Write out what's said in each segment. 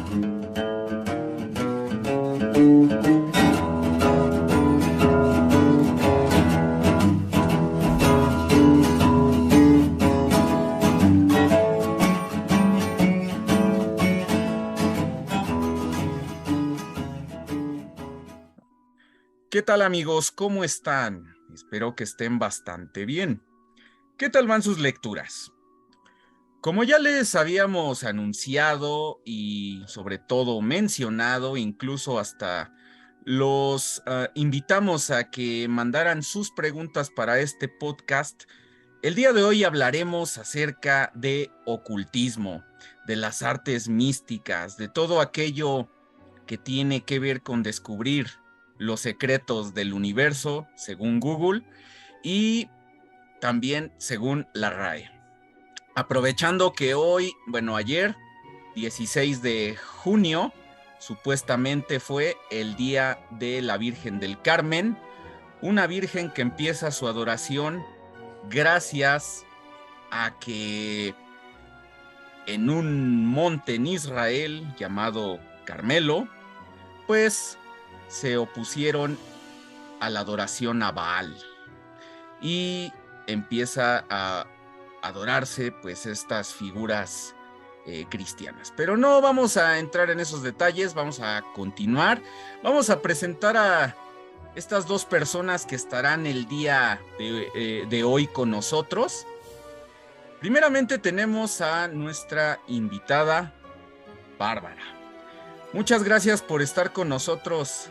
¿Qué tal, amigos? ¿Cómo están? Espero que estén bastante bien. ¿Qué tal van sus lecturas? Como ya les habíamos anunciado y sobre todo mencionado, incluso hasta los invitamos a que mandaran sus preguntas para este podcast. El día de hoy hablaremos acerca de ocultismo, de las artes místicas, de todo aquello que tiene que ver con descubrir los secretos del universo, según Google, y también según la RAE. Aprovechando que hoy, ayer, 16 de junio, supuestamente fue el día de la Virgen del Carmen, una virgen que empieza su adoración gracias a que en un monte en Israel llamado Carmelo, pues se opusieron a la adoración a Baal y empieza a adorarse pues estas figuras cristianas. Pero no vamos a entrar en esos detalles, vamos a continuar, vamos a presentar a estas dos personas que estarán el día de hoy con nosotros. Primeramente tenemos a nuestra invitada, Bárbara. Muchas gracias por estar con nosotros,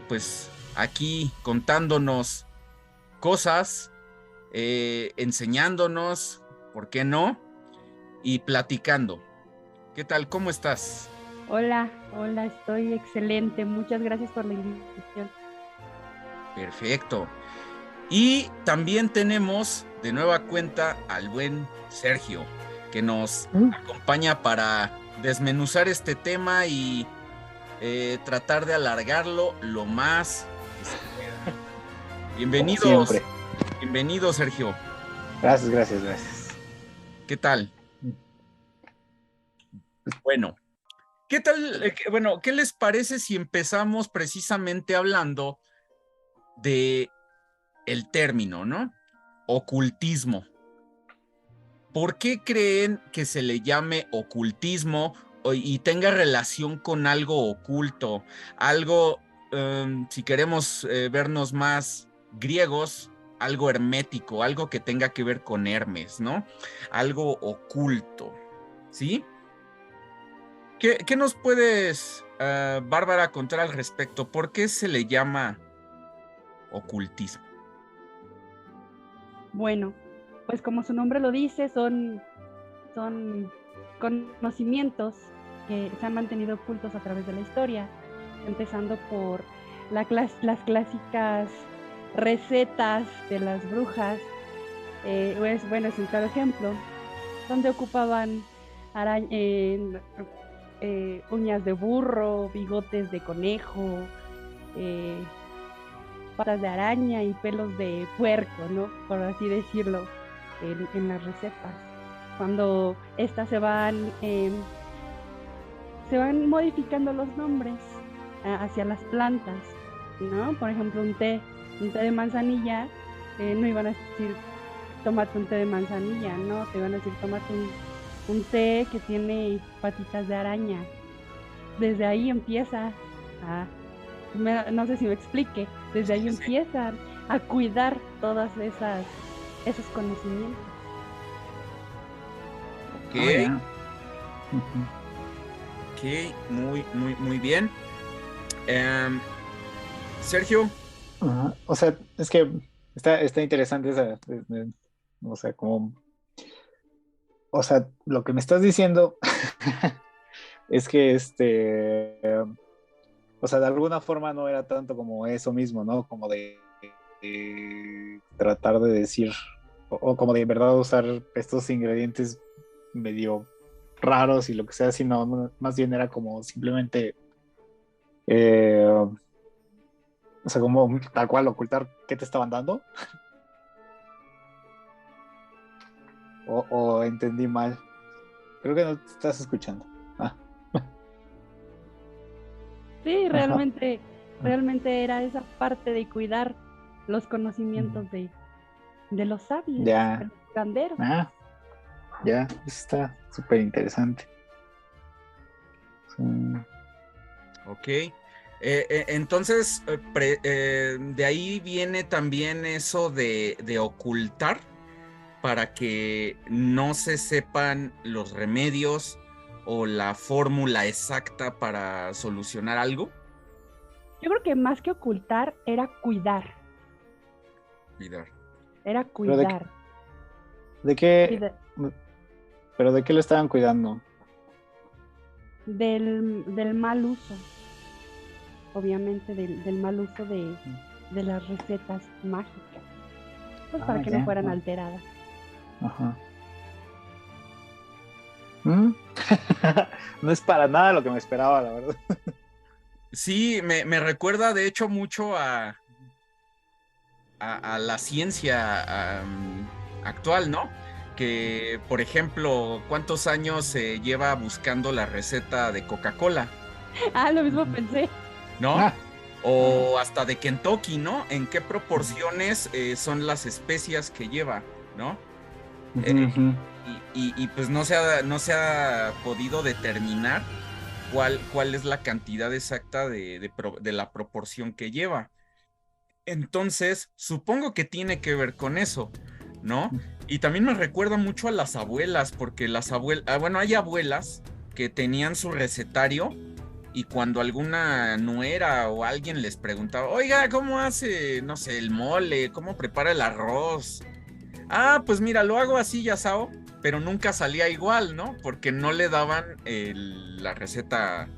pues aquí contándonos cosas, enseñándonos, ¿por qué no? Y platicando. ¿Qué tal? ¿Cómo estás? Hola, estoy excelente. Muchas gracias por la invitación. Perfecto. Y también tenemos de nueva cuenta al buen Sergio, que nos acompaña para desmenuzar este tema y tratar de alargarlo lo más que se pueda. Como siempre. Bienvenido, Sergio. Gracias. ¿Qué tal? Bueno, ¿qué tal? ¿Qué les parece si empezamos precisamente hablando de el término, ¿no? Ocultismo. ¿Por qué creen que se le llame ocultismo y tenga relación con algo oculto? Algo, si queremos vernos más griegos, algo hermético, algo que tenga que ver con Hermes, ¿no? Algo oculto, ¿sí? ¿Qué nos puedes, Bárbara, contar al respecto? ¿Por qué se le llama ocultismo? Bueno, pues como su nombre lo dice, son conocimientos que se han mantenido ocultos a través de la historia, empezando por las clásicas recetas de las brujas. Es un claro ejemplo, donde ocupaban uñas de burro, bigotes de conejo, patas de araña y pelos de puerco, ¿no? Por así decirlo, en las recetas. Cuando estas se van modificando los nombres hacia las plantas, ¿no? Por ejemplo, un té de manzanilla, no iban a decir tómate un té de manzanilla, ¿no? Te iban a decir tómate un té que tiene patitas de araña. Desde ahí empieza no sé si me explique, desde ahí empiezan a cuidar todas esos conocimientos. Ok. Ok, muy bien. Sergio. O sea, es que está interesante esa, o sea, o sea, lo que me estás diciendo es que o sea, de alguna forma no era tanto como eso mismo, ¿no? Como de tratar de decir, o como de en verdad usar estos ingredientes medio raros y lo que sea, sino más bien era como simplemente o sea, como tal cual ocultar qué te estaban dando. O entendí mal. Creo que no te estás escuchando. Ah. Sí, Ajá. realmente era esa parte de cuidar los conocimientos de los sabios, de Ya, los curanderos. ah, ya, está súper interesante. Sí. Ok. Entonces, de ahí viene también eso de ocultar para que no se sepan los remedios o la fórmula exacta para solucionar algo. Yo creo que más que ocultar Cuidar. era Pero de, cuidar, de qué, cuida- pero de qué lo estaban cuidando. del mal uso, obviamente del mal uso de las recetas mágicas, pues Ah, para que no ya, fueran alteradas. ajá. Mm. No es para nada lo que me esperaba, la verdad. Sí, me recuerda de hecho mucho a la ciencia actual, ¿no? Que, por ejemplo, ¿cuántos años se lleva buscando la receta de Coca-Cola? Ah, lo mismo Ujú. pensé. ¿No? Ah, ajá. O hasta de Kentucky, ¿no? ¿En qué Ujú, proporciones son las especias que lleva, ¿no? ujú, Eh, ujú. y pues no se ha podido determinar cuál es la cantidad exacta de la proporción que lleva. Entonces, supongo que tiene que ver con eso, ¿no? Y también me recuerda mucho a las abuelas, porque las abuelas, bueno, hay abuelas que tenían su recetario y cuando alguna nuera o alguien les preguntaba, oiga, ¿cómo hace, no sé, el mole? ¿Cómo prepara el arroz? Ah, pues mira, lo hago así, ya sao, pero nunca salía igual, ¿no? Porque no le daban la receta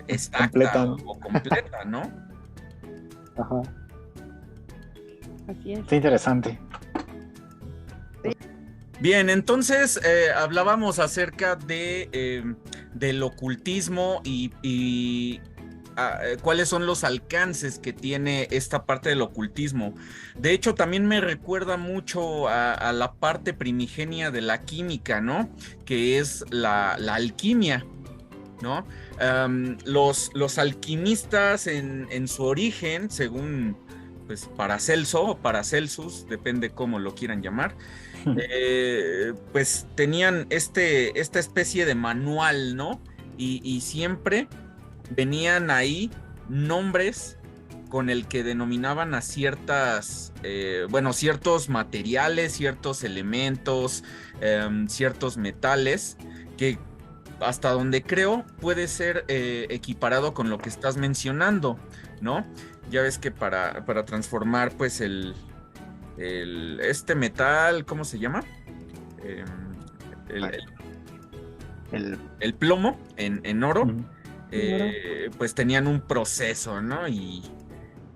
exacta Completan. o completa, ¿no? Ajá. Así es. Está interesante. Bien, entonces hablábamos acerca del ocultismo y cuáles son los alcances que tiene esta parte del ocultismo. De hecho, también me recuerda mucho a la parte primigenia de la química, ¿no? Que es la alquimia, ¿no? Los alquimistas en su origen, según pues Paracelso o Paracelsus, depende cómo lo quieran llamar, pues tenían esta especie de manual, ¿no? Y siempre venían ahí nombres con el que denominaban a bueno, ciertos materiales, ciertos elementos, ciertos metales, que hasta donde creo puede ser equiparado con lo que estás mencionando, ¿no? Ya ves que para transformar pues este metal, ¿cómo se llama? Eh, el, Ay, el- el, el plomo en oro, ujú. Oro. pues tenían un proceso, ¿no? Y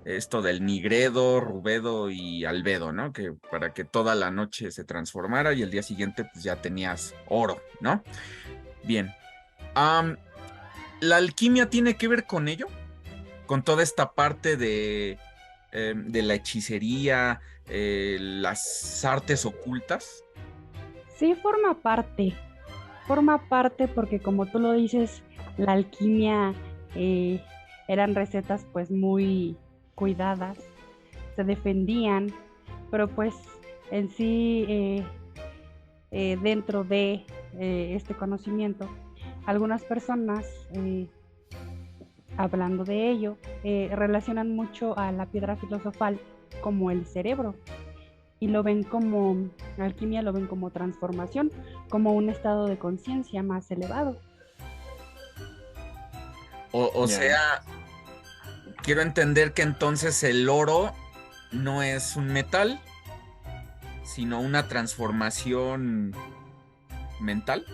esto del nigredo, rubedo y albedo, ¿no? Que para que toda la noche se transformara y el día siguiente pues ya tenías oro, ¿no? Bien. Am, ¿La alquimia tiene que ver con ello? Con toda esta parte de la hechicería, las artes ocultas. Sí, forma parte porque como tú lo dices, la alquimia eh, eran recetas pues muy cuidadas, se defendían, pero pues en sí dentro de este conocimiento, algunas personas, hablando de ello, relacionan mucho a la piedra filosofal como el cerebro y lo ven como, alquimia lo ven como transformación, como un estado de conciencia más elevado. O Ya. sea, quiero entender que entonces el oro no es un metal, sino una transformación mental.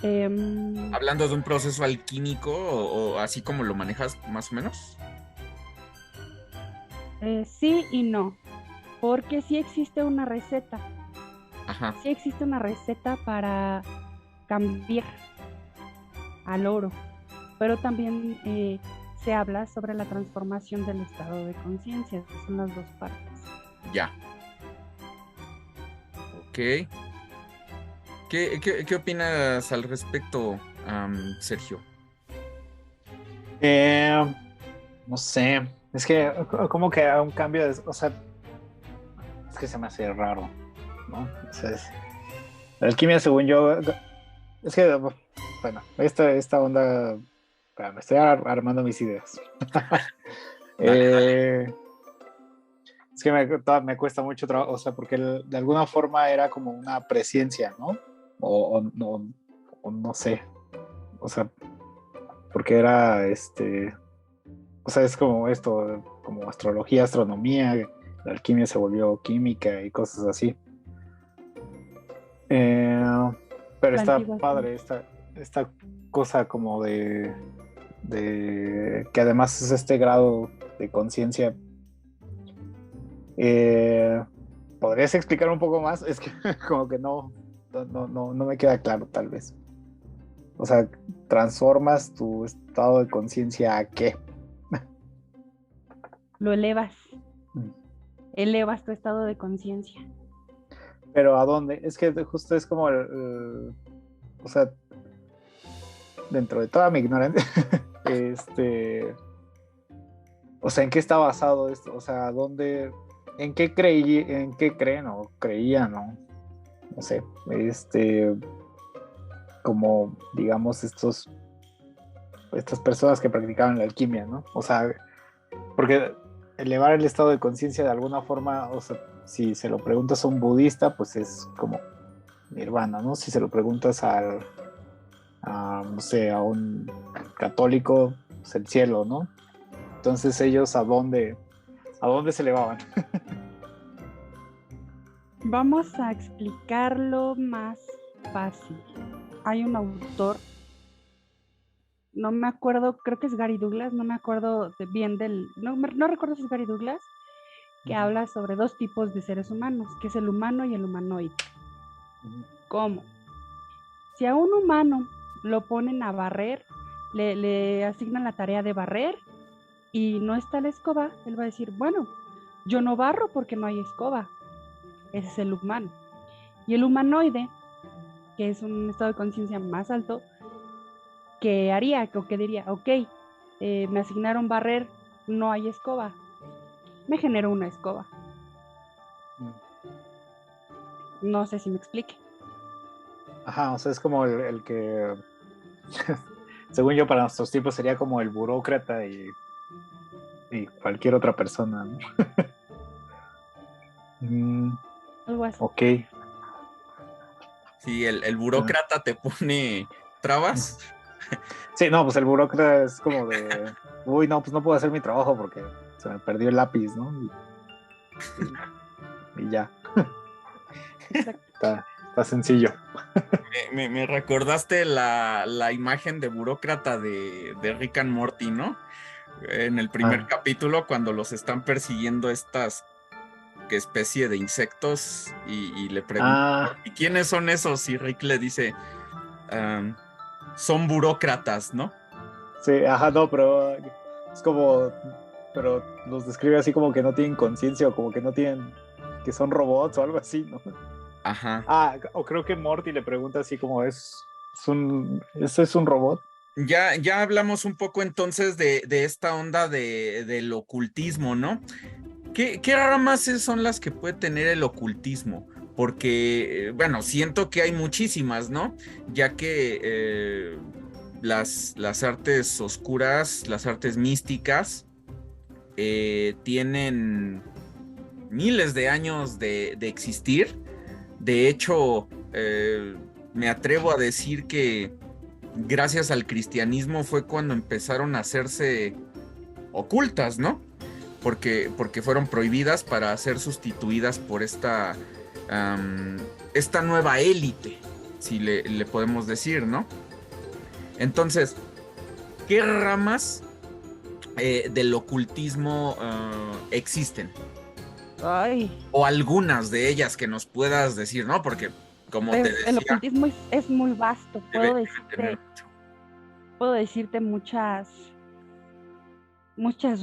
Em, Hablando de un proceso alquímico o así como lo manejas más o menos. sí y no, porque Ajá, sí existe una receta para cambiar al oro, pero también se habla sobre la transformación del estado de conciencia, que son las dos partes. ya. Ok. ¿Qué opinas al respecto, Sergio? Eh, no sé, es que como que un cambio, o sea, es que se me hace raro, ¿no? O sea, la alquimia, según yo, es que, bueno, esta onda, me estoy armando mis ideas. Dale, dale. Eh, es que me cuesta mucho trabajo, o sea, porque de alguna forma era como una presciencia, ¿no? O no sé, o sea, porque era o sea, es como esto, como astrología, astronomía, la alquimia se volvió química y cosas así. Eh, pero La está antigua padre, ciencia. esta cosa como que además es este grado de conciencia. Eh, ¿Podrías explicar un poco más? Es que como que no me queda claro, tal vez. O sea, transformas tu estado de conciencia a qué. Lo elevas tu estado de conciencia. Pero ¿a dónde? Es que justo es como o sea, dentro de toda mi ignorancia, o sea, ¿en qué está basado esto? O sea, en qué creen o creían, o no sé, como digamos estas personas que practicaban la alquimia, ¿no? O sea, porque elevar el estado de conciencia de alguna forma, o sea, si se lo preguntas a un budista, pues es como nirvana, ¿no? Si se lo preguntas no sé, a un católico, pues el cielo, ¿no? Entonces ellos a dónde se elevaban. Vamos a explicarlo más fácil. Hay un autor, no me acuerdo, creo que es Gary Douglas, no me acuerdo bien no recuerdo si es Gary Douglas, que habla sobre dos tipos de seres humanos, que es el humano y el humanoide. ¿Cómo? Si a un humano lo ponen a barrer, le asignan la tarea de barrer y no está la escoba, él va a decir, bueno, yo no barro porque no hay escoba. Ese es el humano. Y el humanoide, que es un estado de conciencia más alto, ¿qué haría? O que diría, ok, me asignaron barrer, no hay escoba, me genero una escoba. No sé si me explique. Ajá, o sea, es como el que, según yo, para nuestros tiempos sería como el burócrata y cualquier otra persona, ¿no? Algo así. Ok. Si el burócrata te pone trabas. Sí, no, pues el burócrata es como de, uy, no, pues no puedo hacer mi trabajo porque se me perdió el lápiz, ¿no? Y ya, está sencillo. Me recordaste la imagen de burócrata de Rick and Morty, ¿no? En el primer Ah, capítulo, cuando los están persiguiendo estas especie de insectos y le preguntan, ah, ¿y quiénes son esos? Y Rick le dice, "Am, son burócratas, ¿no?" sí, ajá, no, pero es como, pero los describe así como que no tienen conciencia o como que no tienen, que son robots o algo así, ¿no? Ajá. Ah, o creo que Morty le pregunta así como ¿eso es un robot? Ya hablamos un poco entonces de esta onda del ocultismo, ¿no? ¿Qué ramas son las que puede tener el ocultismo? Porque, bueno, siento que hay muchísimas, ¿no? Ya que las artes oscuras, las artes místicas, tienen miles de años de existir. De hecho, me atrevo a decir que gracias al cristianismo fue cuando empezaron a hacerse ocultas, ¿no? Porque fueron prohibidas para ser sustituidas por esta nueva élite, si le podemos decir, ¿no? Entonces, ¿qué ramas del ocultismo existen? Ay, O algunas de ellas que nos puedas decir, ¿no? Porque, como te pues el decía, ocultismo es muy vasto. debe tener mucho. Puedo decirte muchas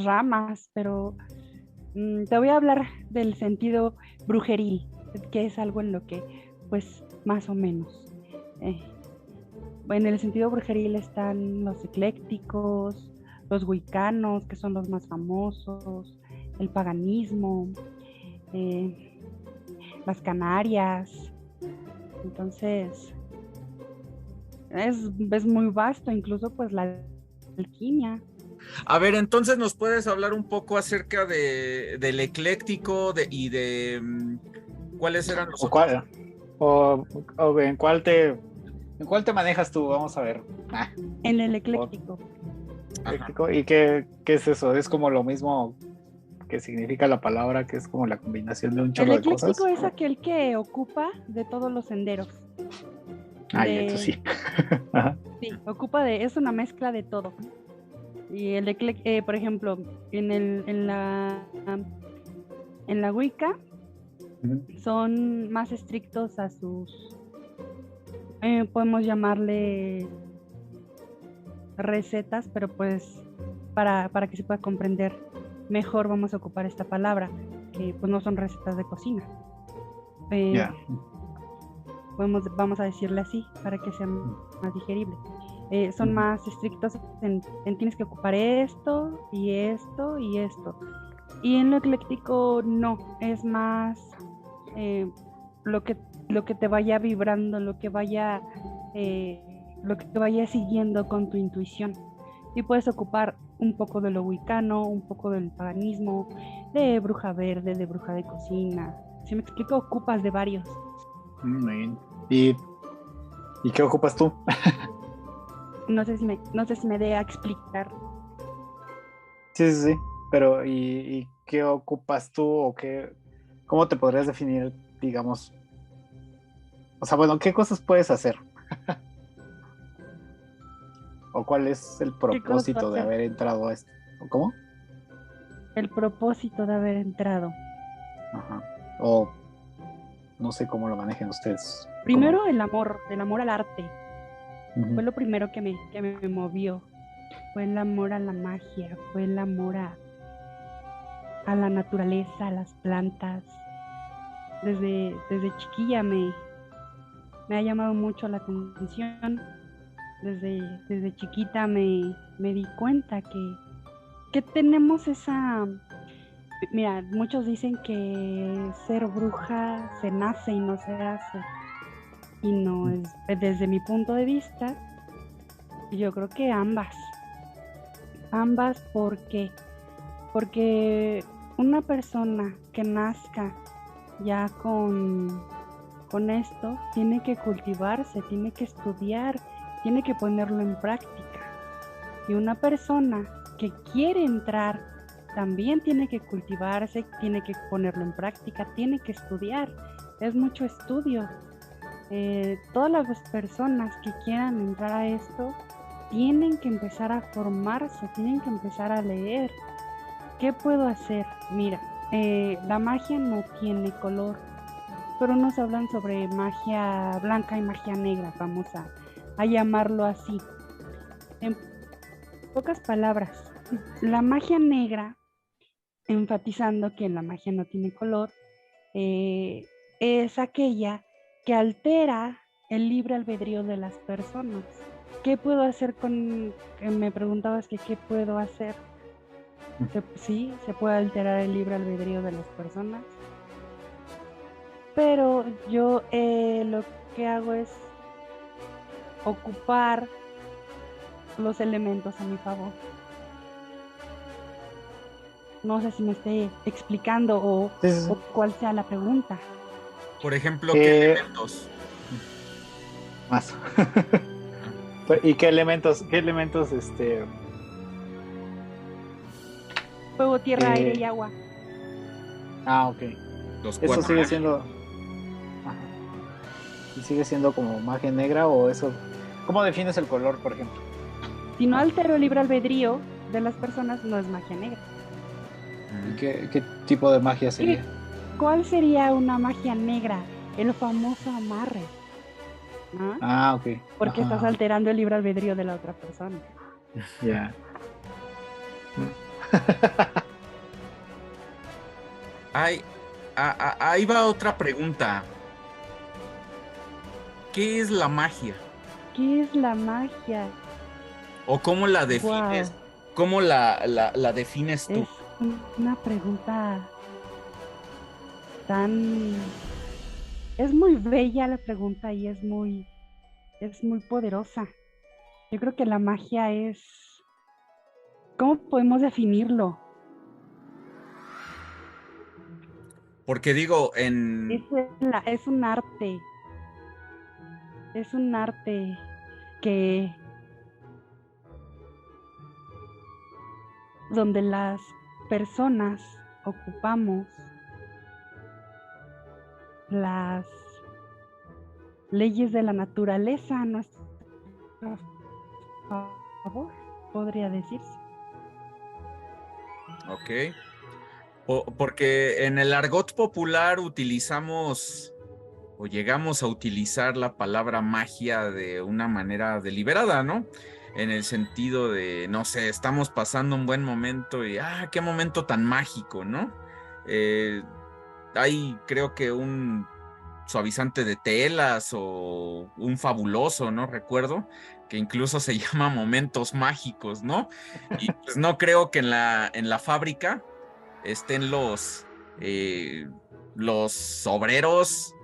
ramas, pero te voy a hablar del sentido brujeril, que es algo en lo que, pues, más o menos. En el sentido brujeril están los eclécticos, los wiccanos, que son los más famosos, el paganismo, las Canarias. Entonces, es muy vasto, incluso pues la alquimia. A ver, entonces nos puedes hablar un poco acerca del ecléctico y de cuáles eran los otros. O en cuál te manejas tú, vamos a ver. En el ecléctico. Ecléctico. ¿Y qué es eso? Es como lo mismo que significa la palabra, que es como la combinación de un chorro de cosas. El ecléctico es aquel que ocupa de todos los senderos. Eso sí. Sí, es una mezcla de todo. Y por ejemplo, en la Wicca son más estrictos a sus, podemos llamarle recetas, pero pues para que se pueda comprender mejor vamos a ocupar esta palabra, que pues no son recetas de cocina. Vamos a decirle así para que sea más digerible. Son más estrictos en tienes que ocupar esto y esto y esto. Y en lo ecléctico no, es más lo que te vaya vibrando, lo que vaya siguiendo con tu intuición. Y puedes ocupar un poco de lo wicano, un poco del paganismo, de bruja verde, de bruja de cocina. Si me explico, ocupas de varios. ¿Y qué ocupas tú? No sé si me dé a explicar. Sí. Pero, ¿y qué ocupas tú o cómo te podrías definir, digamos? O sea, bueno, ¿qué cosas puedes hacer? ¿O cuál es el propósito de haber entrado a esto? ¿Cómo? El propósito de haber entrado. Ajá. O no sé cómo lo manejen ustedes. Primero el amor al arte. Uh-huh. Fue lo primero que me movió. Fue el amor a la magia, fue el amor a la naturaleza, a las plantas. Desde chiquilla me ha llamado mucho la atención. Desde chiquita me di cuenta que tenemos esa... Mira, muchos dicen que ser bruja se nace y no se hace. Y no es, desde mi punto de vista, yo creo que ambas. ¿Por qué? Porque una persona que nazca ya con esto, tiene que cultivarse, tiene que estudiar, tiene que ponerlo en práctica. Y una persona que quiere entrar también tiene que cultivarse, tiene que ponerlo en práctica, tiene que estudiar. Es mucho estudio. Todas las personas que quieran entrar a esto tienen que empezar a formarse, tienen que empezar a leer. ¿Qué puedo hacer? Mira, la magia no tiene color, pero nos hablan sobre magia blanca y magia negra, vamos a llamarlo así. En pocas palabras, la magia negra, enfatizando que la magia no tiene color, es aquella que altera el libre albedrío de las personas. ¿Qué puedo hacer me preguntabas que qué puedo hacer? Sí, se puede alterar el libre albedrío de las personas, pero yo lo que hago es ocupar los elementos a mi favor. No sé si me esté explicando o cuál sea la pregunta. Por ejemplo, ¿qué elementos? Más. ¿Y qué elementos? Fuego, tierra, aire y agua. Ok. Eso sigue siendo... Ajá. ¿Y sigue siendo como magia negra o eso? ¿Cómo defines el color, por ejemplo? Si no altero el libre albedrío de las personas, no es magia negra. ¿Y qué tipo de magia sería? ¿Cuál sería una magia negra? El famoso amarre, ¿no? Ok. Porque estás alterando el libre albedrío de la otra persona. Ya. Ahí va otra pregunta. ¿Qué es la magia? ¿Qué es la magia? ¿O cómo la defines? Wow. ¿Cómo la defines tú? Es una pregunta tan... Es muy bella la pregunta y es muy poderosa. Yo creo que la magia es... ¿Cómo podemos definirlo? Porque digo, Es un arte. Es un arte que... donde las personas ocupamos las leyes de la naturaleza a nuestro favor, podría decirse. ok. Porque en el argot popular utilizamos o llegamos a utilizar la palabra magia de una manera deliberada, ¿no? En el sentido de, no sé, estamos pasando un buen momento y, qué momento tan mágico, ¿no? Hay, creo que un suavizante de telas o un fabuloso, ¿no? Recuerdo que incluso se llama momentos mágicos, ¿no? Y pues no creo que en la fábrica estén los obreros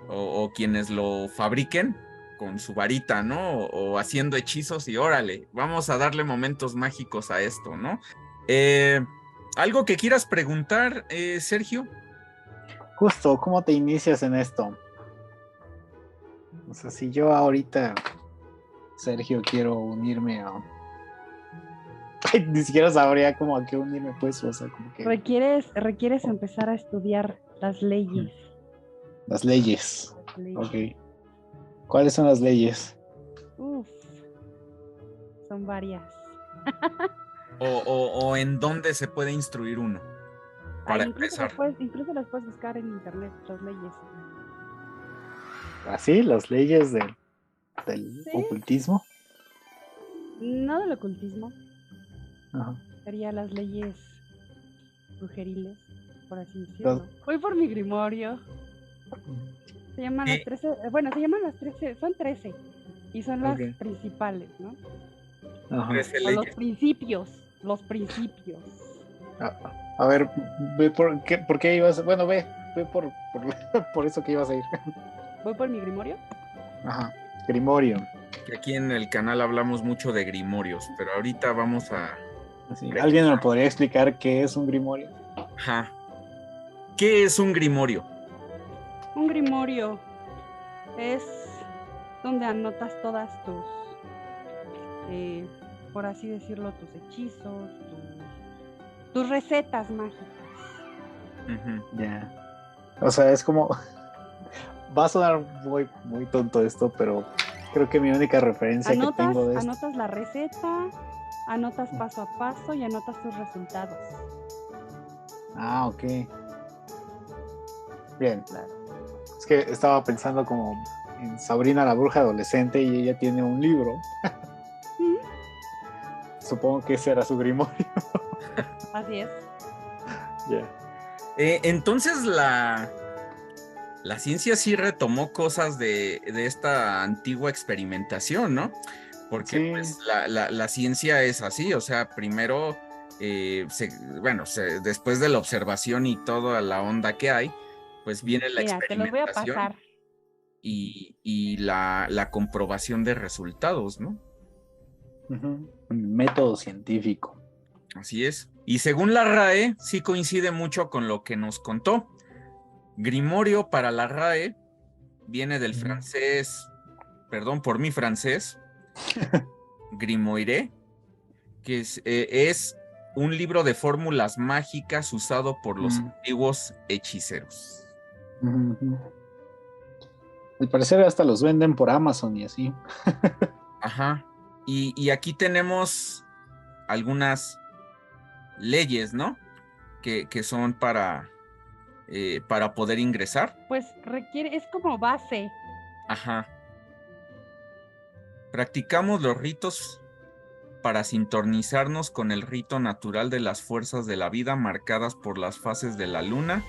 o quienes lo fabriquen con su varita, ¿no? O haciendo hechizos y órale, vamos a darle momentos mágicos a esto, ¿no? ¿Algo que quieras preguntar, Sergio? Justo, ¿cómo te inicias en esto? O sea, si yo ahorita, Sergio, quiero unirme a... Ay, ni siquiera sabría cómo a qué unirme, pues, o sea, como que... Requieres empezar a estudiar las leyes. Las leyes. Las leyes. Ok. ¿Cuáles son las leyes? Uf, son varias. O en dónde se puede instruir uno para empezar. Incluso las puedes buscar en internet, las leyes. ¿Así? ¿Las leyes del ¿Sí? ocultismo? No del ocultismo. Ajá. Sería las leyes brujeriles, por así decirlo. Voy por mi grimorio. Se llaman las 13, bueno, se llaman las 13, son 13 y son las principales, ¿no? Ajá. O los principios. A ver, ve por qué ibas, bueno, ve por eso que ibas a ir. ¿Voy por mi grimorio? Ajá, grimorio. Aquí en el canal hablamos mucho de grimorios, pero ahorita vamos a... Sí. ¿Alguien me podría explicar qué es un grimorio? Ajá. ¿Qué es un grimorio? Un grimorio es donde anotas todas tus, por así decirlo, tus hechizos, tus recetas mágicas. Uh-huh. Ya. O sea, es como... Va a sonar muy, muy tonto esto, pero creo que mi única referencia que tengo de esto... Anotas la receta, anotas paso a paso y anotas tus resultados. Ah, ok. Bien. Claro. Es que estaba pensando como en Sabrina la bruja adolescente y ella tiene un libro. ¿Mm? Supongo que ese era su grimorio. Así es. Yeah. Entonces la ciencia sí retomó cosas de esta antigua experimentación, ¿no? Porque sí. Pues, la ciencia es así, o sea, primero, después de la observación y toda la onda que hay, pues viene la experimentación. Te los voy a pasar. Y la comprobación de resultados, ¿no? Uh-huh. Un método científico. Así es. Y según la RAE, sí coincide mucho con lo que nos contó. Grimorio para la RAE viene del francés, perdón por mi francés, grimoire, que es un libro de fórmulas mágicas usado por los antiguos hechiceros. Al parecer hasta los venden por Amazon y así. Ajá. Y aquí tenemos algunas leyes, ¿no? Que son para poder ingresar. Pues es como base. Ajá. Practicamos los ritos para sintonizarnos con el rito natural de las fuerzas de la vida marcadas por las fases de la luna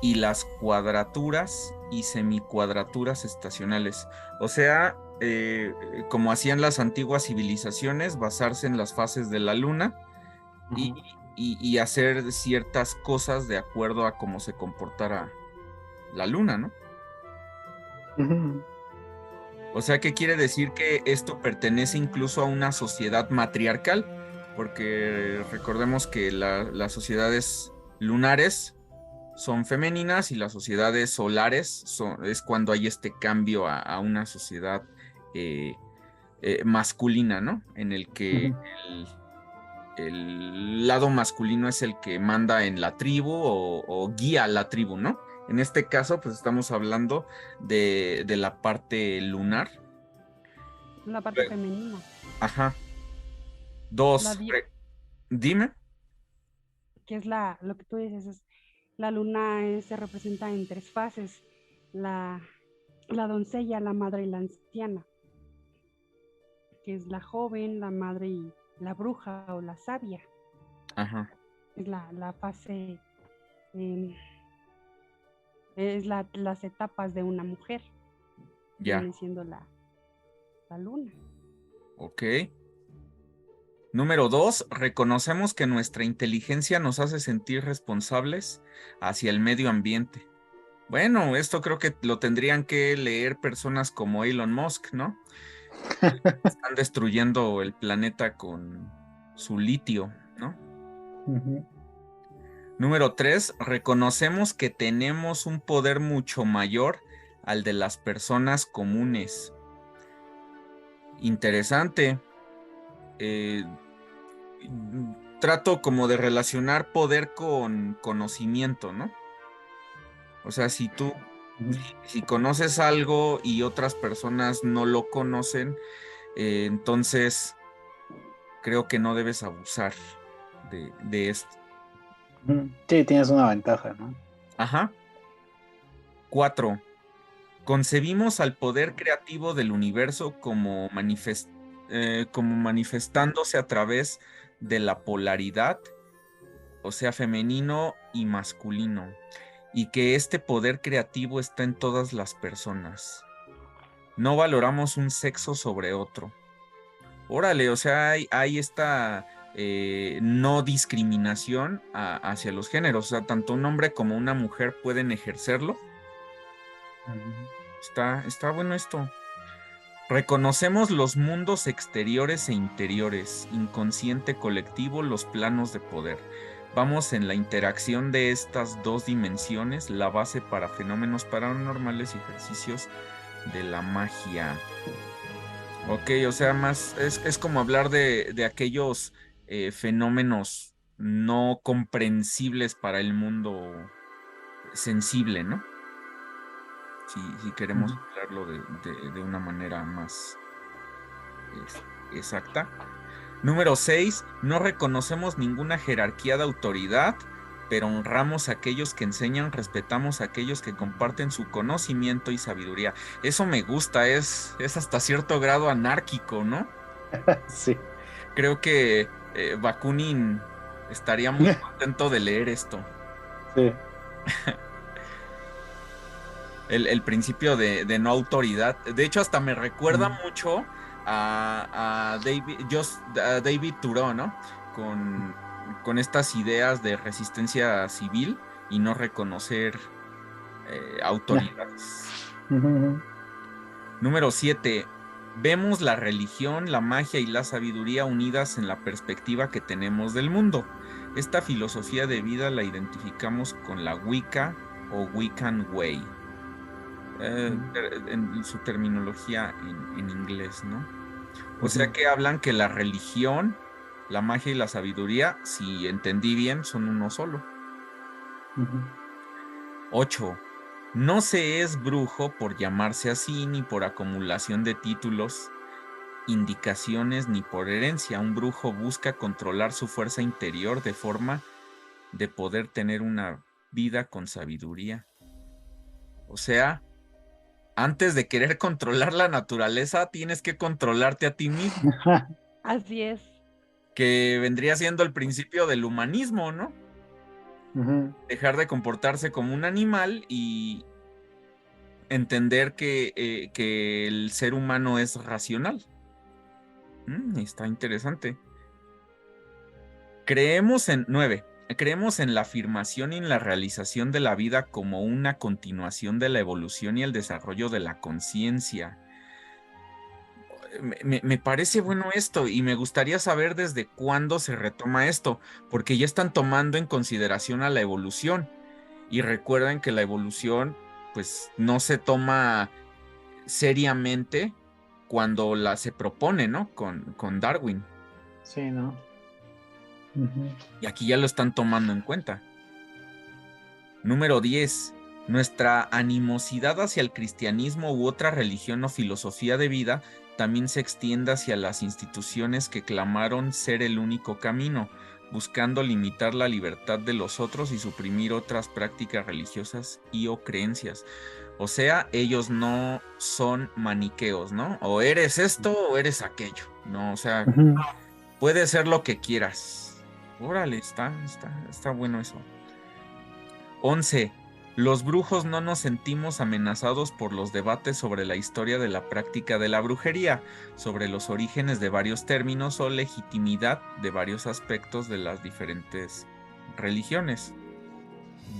y las cuadraturas y semicuadraturas estacionales. O sea, como hacían las antiguas civilizaciones, basarse en las fases de la luna y, Ujú. y hacer ciertas cosas de acuerdo a cómo se comportara la luna, ¿no? Ujú. O sea, ¿qué quiere decir? Que esto pertenece incluso a una sociedad matriarcal, porque recordemos que las sociedades lunares son femeninas y las sociedades solares es cuando hay este cambio a una sociedad eh, masculina, ¿no? En el que Ujú. el lado masculino es el que manda en la tribu o guía a la tribu, ¿no? En este caso, pues estamos hablando de la parte lunar. La parte femenina. Ajá. La Dos, di- dime. que es lo que tú dices, es la luna se representa en tres fases, la, la doncella, la madre y la anciana, que es la joven, la madre y la bruja o la sabia, Ajá, es la fase, eh, es las etapas de una mujer, ya, viene siendo la luna. ok. Número dos, reconocemos que nuestra inteligencia nos hace sentir responsables hacia el medio ambiente. Bueno, esto creo que lo tendrían que leer personas como Elon Musk, ¿no? Están destruyendo el planeta con su litio, ¿no? Ujú. Número tres, reconocemos que tenemos un poder mucho mayor al de las personas comunes. Interesante. Eh, Trato como de relacionar poder con conocimiento, ¿no? O sea, Ujú. si conoces algo y otras personas no lo conocen, entonces creo que no debes abusar de esto. Ujú. Sí, tienes una ventaja, ¿no? Ajá. Cuatro, concebimos al poder creativo del universo como manifestándose a través de la polaridad, o sea, femenino y masculino, y que este poder creativo está en todas las personas. No valoramos un sexo sobre otro. Órale, o sea, hay esta no discriminación hacia los géneros, o sea, tanto un hombre como una mujer pueden ejercerlo. Ujú. Está bueno esto. Reconocemos los mundos exteriores e interiores, inconsciente colectivo, los planos de poder. Vamos en la interacción de estas dos dimensiones, la base para fenómenos paranormales y ejercicios de la magia. Ok, o sea, más es como hablar de aquellos fenómenos no comprensibles para el mundo sensible, ¿no? Si queremos Ujú. hablarlo de una manera más exacta. Número 6, no reconocemos ninguna jerarquía de autoridad, pero honramos a aquellos que enseñan, respetamos a aquellos que comparten su conocimiento y sabiduría. Eso me gusta, es hasta cierto grado anárquico, ¿no? Sí. Creo que Bakunin estaría muy contento de leer esto. Sí. El principio de no autoridad. De hecho, hasta me recuerda Ujú. mucho a David Thoreau, ¿no? Con estas ideas de resistencia civil y no reconocer autoridades. Ujú. Número 7. Vemos la religión, la magia y la sabiduría unidas en la perspectiva que tenemos del mundo. Esta filosofía de vida la identificamos con la Wicca o Wiccan Way, en su terminología en inglés, ¿no? O sea Ujú. que hablan que la religión, la magia y la sabiduría, si entendí bien, son uno solo. Ujú. 8. No se es brujo por llamarse así, ni por acumulación de títulos, indicaciones, ni por herencia. Un brujo busca controlar su fuerza interior de forma de poder tener una vida con sabiduría. O sea, antes de querer controlar la naturaleza, tienes que controlarte a ti mismo, Así es. que vendría siendo el principio del humanismo, ¿no? Ujú. Dejar de comportarse como un animal entender que el ser humano es racional. Está interesante. 9. Creemos en la afirmación y en la realización de la vida como una continuación de la evolución y el desarrollo de la conciencia. Me parece bueno esto y me gustaría saber desde cuándo se retoma esto, porque ya están tomando en consideración a la evolución. Y recuerden que la evolución, pues, no se toma seriamente cuando se propone, ¿no? Con Darwin. Sí, ¿no? Y aquí ya lo están tomando en cuenta. Número 10. Nuestra animosidad hacia el cristianismo u otra religión o filosofía de vida también se extiende hacia las instituciones que clamaron ser el único camino, buscando limitar la libertad de los otros y suprimir otras prácticas religiosas y o creencias. O sea, ellos no son maniqueos, ¿no? O eres esto o eres aquello, ¿no? O sea, puede ser lo que quieras. Órale, está bueno eso. 11. Los brujos no nos sentimos amenazados por los debates sobre la historia de la práctica de la brujería, sobre los orígenes de varios términos o legitimidad de varios aspectos de las diferentes religiones.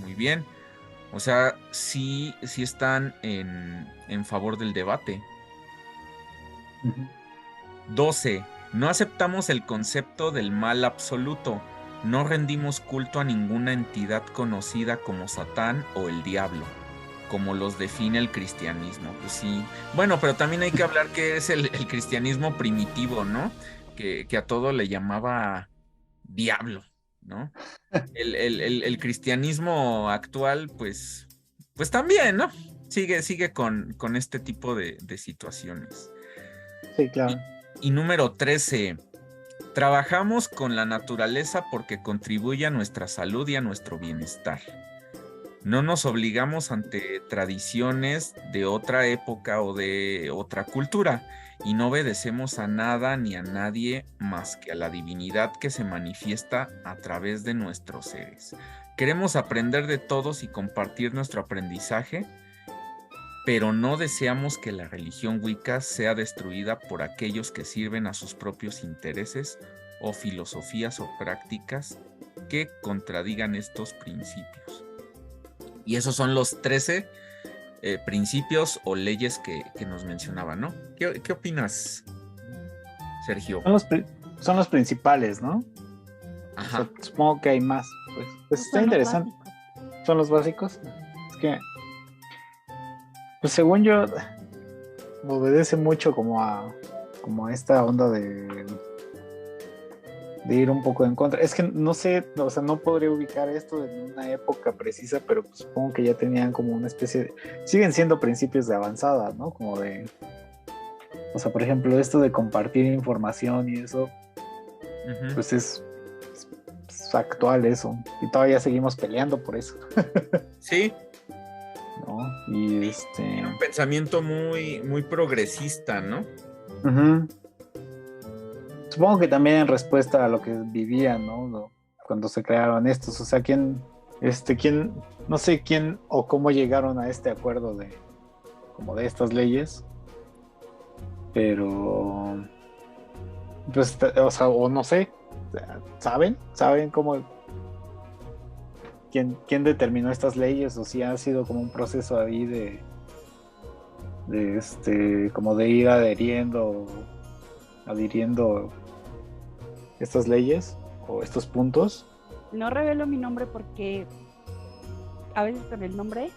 Muy bien. O sea, sí están en favor del debate. 12. No aceptamos el concepto del mal absoluto. No rendimos culto a ninguna entidad conocida como Satán o el diablo, como los define el cristianismo. Pues sí. Bueno, pero también hay que hablar que es el cristianismo primitivo, ¿no? Que a todo le llamaba diablo, ¿no? El cristianismo actual, pues también, ¿no? Sigue con este tipo de situaciones. Sí, claro. Y número 13. Trabajamos con la naturaleza porque contribuye a nuestra salud y a nuestro bienestar. No nos obligamos ante tradiciones de otra época o de otra cultura y no obedecemos a nada ni a nadie más que a la divinidad que se manifiesta a través de nuestros seres. Queremos aprender de todos y compartir nuestro aprendizaje, pero no deseamos que la religión Wicca sea destruida por aquellos que sirven a sus propios intereses o filosofías o prácticas que contradigan estos principios. Y esos son los 13 principios o leyes que nos mencionaba, ¿no? ¿Qué opinas, Sergio? Son los principales, ¿no? Ajá. O sea, supongo que hay más. Pues está interesante. Son los básicos. Es que pues según yo, obedece mucho como a esta onda de ir un poco en contra. Es que no sé, o sea, no podría ubicar esto en una época precisa, pero pues supongo que ya tenían como una especie de... Siguen siendo principios de avanzada, ¿no? Como de... O sea, por ejemplo, esto de compartir información y eso, pues es actual eso. Y todavía seguimos peleando por eso. Sí. ¿No? Y Tiene un pensamiento muy, muy progresista, ¿no? Supongo que también en respuesta a lo que vivían, ¿no? Cuando se crearon estos, o sea, quién, no sé quién o cómo llegaron a este acuerdo de estas leyes, pero pues, o sea, o no sé, ¿saben cómo quién determinó estas leyes o si ha sido como un proceso ahí de como de ir adhiriendo estas leyes o estos puntos? No revelo mi nombre porque a veces con el nombre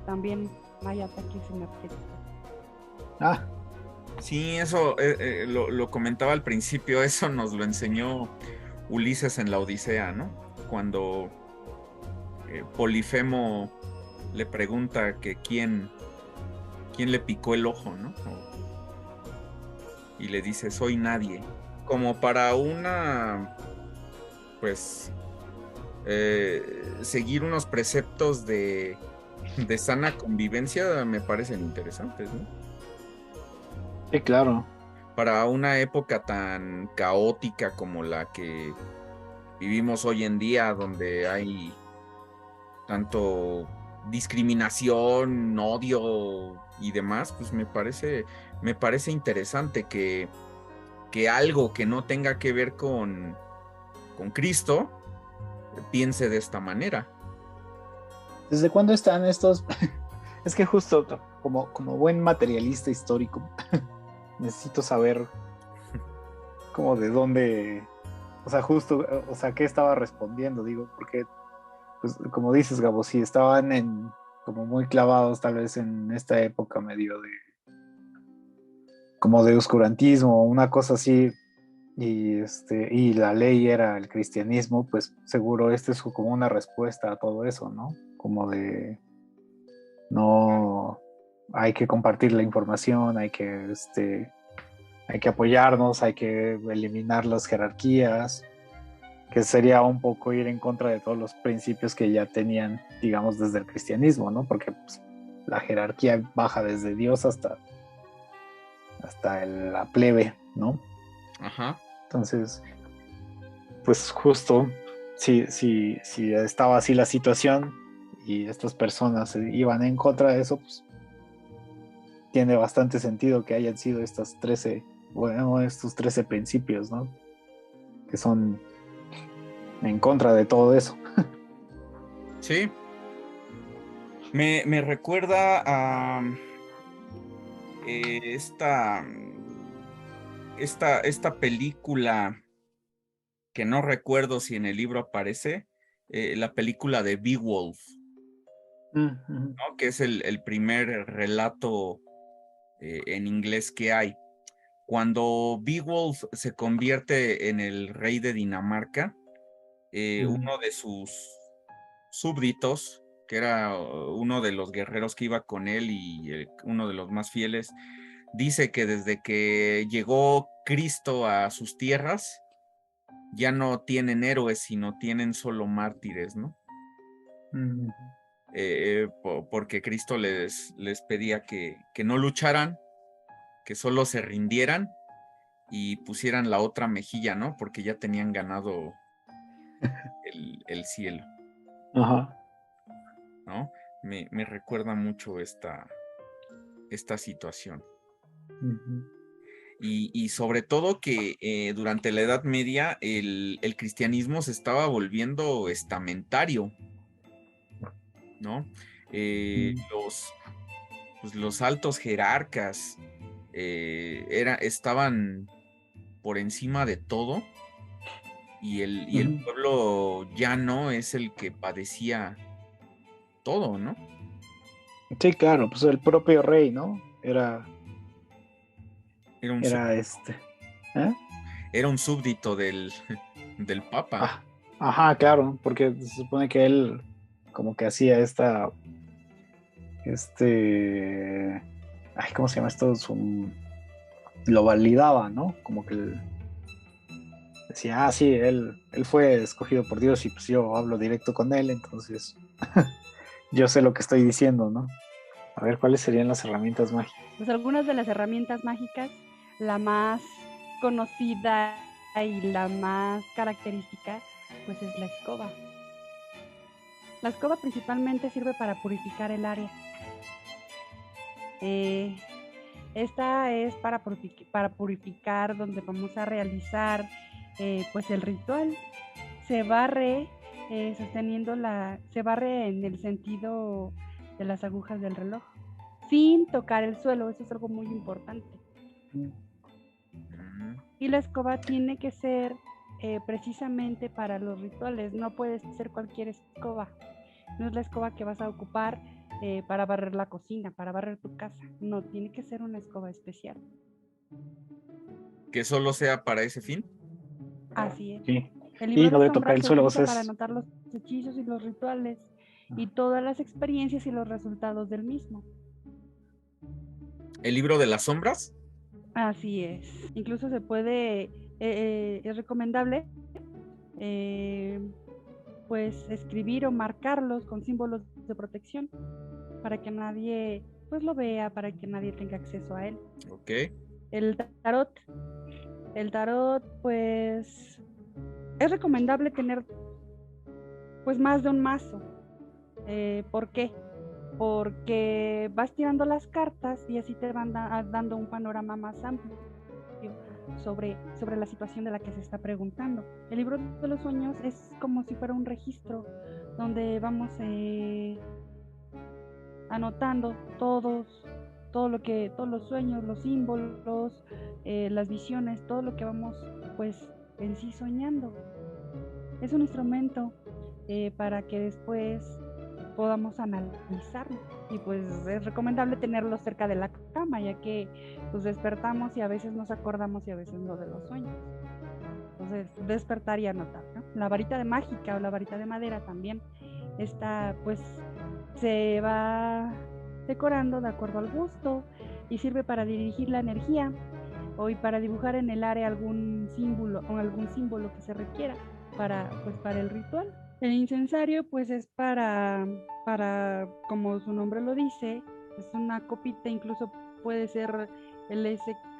también hay ataques energéticos. Ah. Sí, eso lo comentaba al principio, eso nos lo enseñó Ulises en la Odisea, ¿no? Cuando Polifemo le pregunta que quién le picó el ojo, ¿no? Y le dice, soy nadie. Como para una, pues, seguir unos preceptos de sana convivencia me parecen interesantes, ¿no? Sí, claro. Para una época tan caótica como la que vivimos hoy en día, donde hay tanto discriminación, odio y demás, pues me parece interesante que algo que no tenga que ver con Cristo piense de esta manera. ¿Desde cuándo están estos? Es que justo como buen materialista histórico, necesito saber como de dónde, o sea, justo, o sea, qué estaba respondiendo, digo, porque, pues, como dices, Gabo, sí, estaban como muy clavados tal vez en esta época medio como de oscurantismo, una cosa así, y la ley era el cristianismo, pues seguro este es como una respuesta a todo eso, ¿no? Como de no hay que compartir la información, hay que apoyarnos, hay que eliminar las jerarquías, que sería un poco ir en contra de todos los principios que ya tenían, digamos, desde el cristianismo, ¿no? Porque pues, la jerarquía baja desde Dios hasta la plebe, ¿no? Ajá. Entonces, pues justo, si estaba así la situación y estas personas iban en contra de eso, pues tiene bastante sentido que hayan sido estos 13 principios, ¿no? Que son en contra de todo eso. Sí. Me recuerda a esta película que no recuerdo si en el libro aparece, la película de Beowulf, ¿no? Que es el primer relato en inglés que hay. Cuando Beowulf se convierte en el rey de Dinamarca, uno de sus súbditos, que era uno de los guerreros que iba con él y uno de los más fieles, dice que desde que llegó Cristo a sus tierras, ya no tienen héroes, sino tienen solo mártires, ¿no? Porque Cristo les pedía que no lucharan, que solo se rindieran y pusieran la otra mejilla, ¿no? Porque ya tenían ganado el cielo. Ajá. ¿No? Me recuerda mucho esta situación. Y sobre todo que durante la Edad Media el cristianismo se estaba volviendo estamentario, ¿no? Los altos jerarcas estaban por encima de todo y el pueblo llano es el que padecía todo, ¿no? Sí, claro, pues el propio rey, ¿no? Era un Era un súbdito del Papa. Ajá, claro, porque se supone que él como que hacía ¿cómo se llama esto? Lo validaba, ¿no? Como que él decía, sí, él fue escogido por Dios y pues yo hablo directo con él, entonces yo sé lo que estoy diciendo, ¿no? A ver, ¿cuáles serían las herramientas mágicas? Pues algunas de las herramientas mágicas, la más conocida y la más característica, pues es la escoba. La escoba principalmente sirve para purificar el área. Esta es para purificar donde vamos a realizar pues el ritual. Se barre se barre en el sentido de las agujas del reloj, sin tocar el suelo. Eso es algo muy importante. Y la escoba tiene que ser precisamente para los rituales. No puede ser cualquier escoba. No es la escoba que vas a ocupar para barrer la cocina, para barrer tu casa. No, tiene que ser una escoba especial. ¿Que solo sea para ese fin? Así es. Sí. El libro Y no de de tocar el sombras se suelo, utiliza para anotar los hechizos y los rituales y todas las experiencias y los resultados del mismo. ¿El libro de las sombras? Así es. Incluso se puede, es recomendable, pues escribir o marcarlos con símbolos de protección para que nadie pues lo vea, para que nadie tenga acceso a él. Ok. El tarot pues es recomendable tener pues más de un mazo. ¿Por qué? porque vas tirando las cartas y así te van dando un panorama más amplio sobre la situación de la que se está preguntando. El libro de los sueños es como si fuera un registro donde vamos anotando todos los sueños, los símbolos, las visiones, todo lo que vamos pues en sí soñando. Es un instrumento para que después podamos analizarlo, y pues es recomendable tenerlo cerca de la cama, ya que pues despertamos y a veces nos acordamos y a veces no de los sueños. Entonces, despertar y anotar, ¿no? La varita de mágica o la varita de madera también está, pues se va decorando de acuerdo al gusto y sirve para dirigir la energía y para dibujar en el área algún símbolo que se requiera para el ritual. El incensario pues es para, como su nombre lo dice, es una copita, incluso puede ser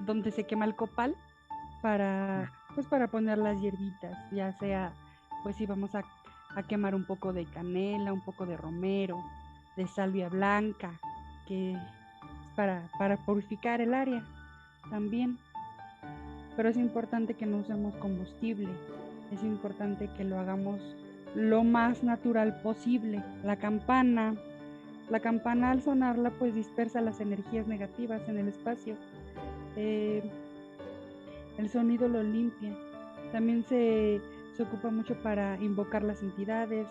donde se quema el copal para poner las hierbitas, ya sea pues si vamos a quemar un poco de canela, un poco de romero, de salvia blanca, que es para purificar el área también. Pero es importante que no usemos combustible, es importante que lo hagamos lo más natural posible. La campana al sonarla pues dispersa las energías negativas en el espacio. El sonido lo limpia. También se ocupa mucho para invocar las entidades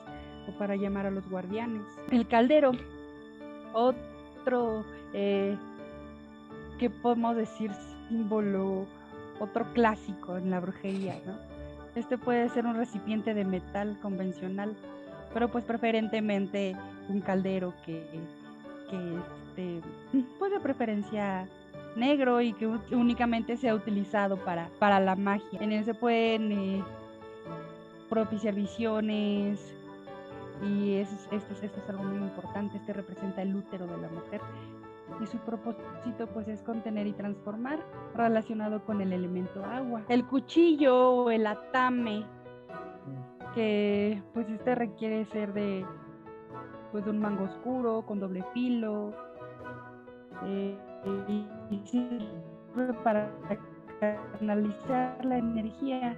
o para llamar a los guardianes. El caldero, otro que podemos decir símbolo, otro clásico en la brujería, ¿no? Este puede ser un recipiente de metal convencional, pero pues preferentemente un caldero que pues de preferencia negro y que únicamente sea utilizado para la magia. En él se pueden propiciar visiones, y esto es algo muy importante. Este representa el útero de la mujer y su propósito pues es contener y transformar, relacionado con el elemento agua. El cuchillo o el atame, que pues requiere ser de un mango oscuro con doble filo, y sirve para canalizar la energía,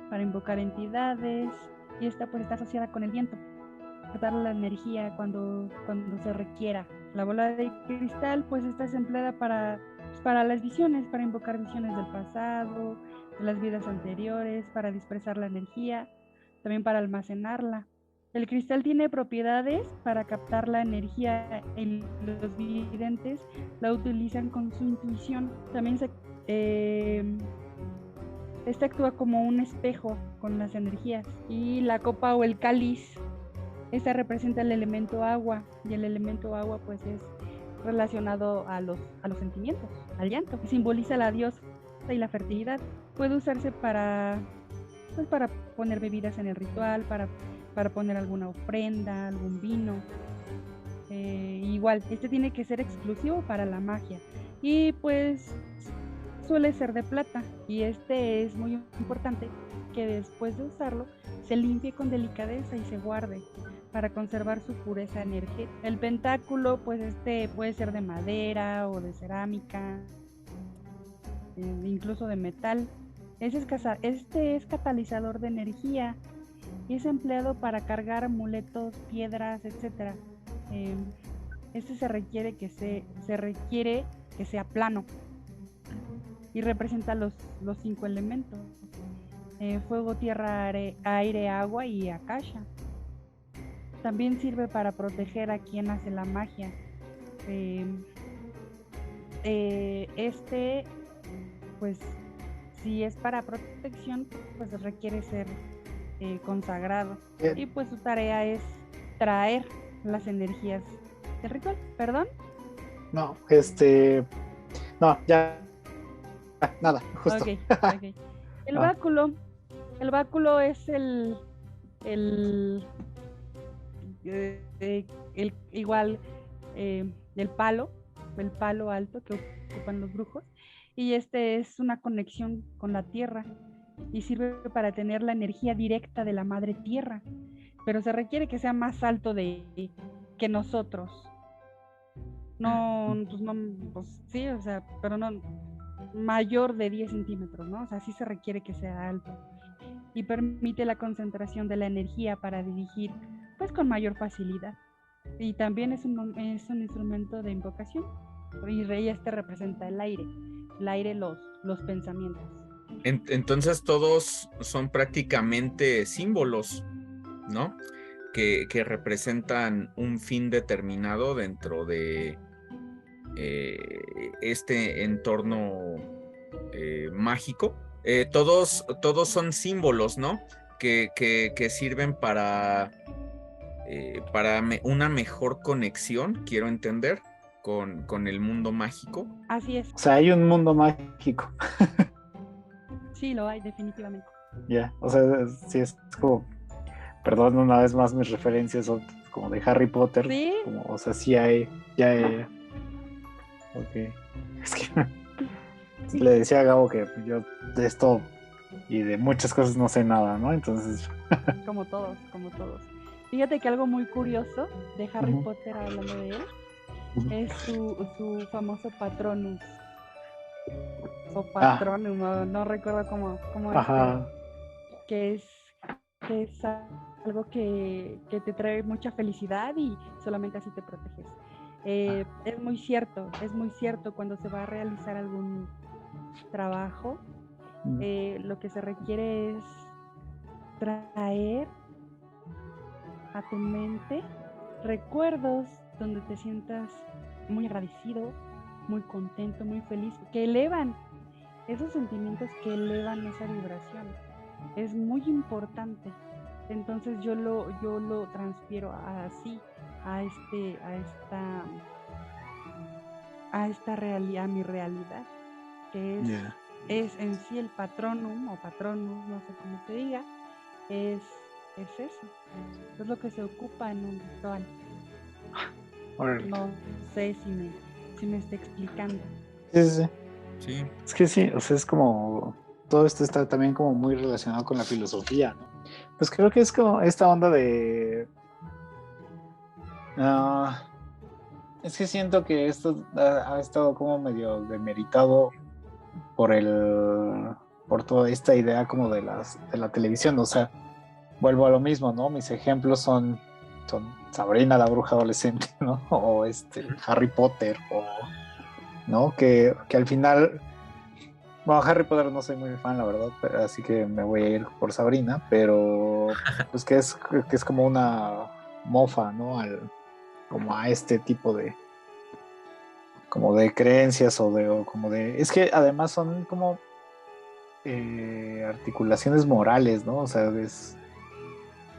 para invocar entidades, y esta pues está asociada con el viento, dar la energía cuando se requiera. La bola de cristal pues esta es empleada para las visiones, para invocar visiones del pasado, de las vidas anteriores, para dispersar la energía, también para almacenarla. El cristal tiene propiedades para captar la energía y los videntes la utilizan con su intuición. También este actúa como un espejo con las energías. Y la copa o el cáliz, esta representa el elemento agua, y el elemento agua pues es relacionado a los sentimientos, al llanto, que simboliza la diosa y la fertilidad. Puede usarse para poner bebidas en el ritual, para poner alguna ofrenda, algún vino. Igual, tiene que ser exclusivo para la magia, y pues suele ser de plata, y es muy importante que después de usarlo se limpie con delicadeza y se guarde para conservar su pureza energética. El pentáculo pues puede ser de madera o de cerámica, incluso de metal. Este es catalizador de energía y es empleado para cargar amuletos, piedras, etc. Se requiere que sea plano y representa los 5 elementos: fuego, tierra, aire, agua y akasha. También sirve para proteger a quien hace la magia. Pues si es para protección, pues requiere ser consagrado. Y pues su tarea es traer las energías del ritual. ¿Perdón? No, no, ya nada, justo. Okay. El báculo es el palo alto que ocupan los brujos, y es una conexión con la tierra y sirve para tener la energía directa de la madre tierra, pero se requiere que sea más alto que nosotros, No, pues no, pues sí, o sea, pero no mayor de 10 centímetros, ¿no? O sea, sí se requiere que sea alto. Y permite la concentración de la energía para dirigir, pues con mayor facilidad. Y también es un instrumento de invocación. Y rey este representa el aire, los pensamientos. Entonces todos son prácticamente símbolos, ¿no? Que representan un fin determinado dentro de este entorno mágico. Todos son símbolos, ¿no? Que sirven para una mejor conexión, quiero entender, con el mundo mágico. Así es. O sea, hay un mundo mágico. Sí, lo hay, definitivamente. Ya, o sea, sí es como, perdón una vez más mis referencias son como de Harry Potter. Sí. Como, o sea, sí hay, ya. Ok. Es que le decía a Gabo que yo de esto y de muchas cosas no sé nada, ¿no? Entonces. Como todos, como todos. Fíjate que algo muy curioso de Harry Potter, hablando de él, es su famoso Patronus. O Patronum, no recuerdo cómo es, pero que es algo que te trae mucha felicidad y solamente así te proteges. Es muy cierto cuando se va a realizar algún trabajo, lo que se requiere es traer a tu mente recuerdos donde te sientas muy agradecido, muy contento, muy feliz, que elevan esos sentimientos, que elevan esa vibración. Es muy importante. Entonces yo lo transfiero así a esta realidad, a mi realidad, que es en sí el patronum o patronus, no sé cómo se diga, es eso, es lo que se ocupa en un ritual. No sé si me está explicando. Sí. Es que sí, o sea, es como, todo esto está también como muy relacionado con la filosofía, ¿no? Pues creo que es como esta onda de... es que siento que esto ha estado como medio demeritado por toda esta idea como de la televisión. O sea, vuelvo a lo mismo, ¿no? Mis ejemplos son Sabrina la bruja adolescente, ¿no? O Harry Potter, ¿no? Que al final, bueno, Harry Potter no soy muy fan, la verdad, así que me voy a ir por Sabrina, pero pues que es como una mofa, ¿no? Como a este tipo de como de creencias es que además son como articulaciones morales, ¿no? O sea,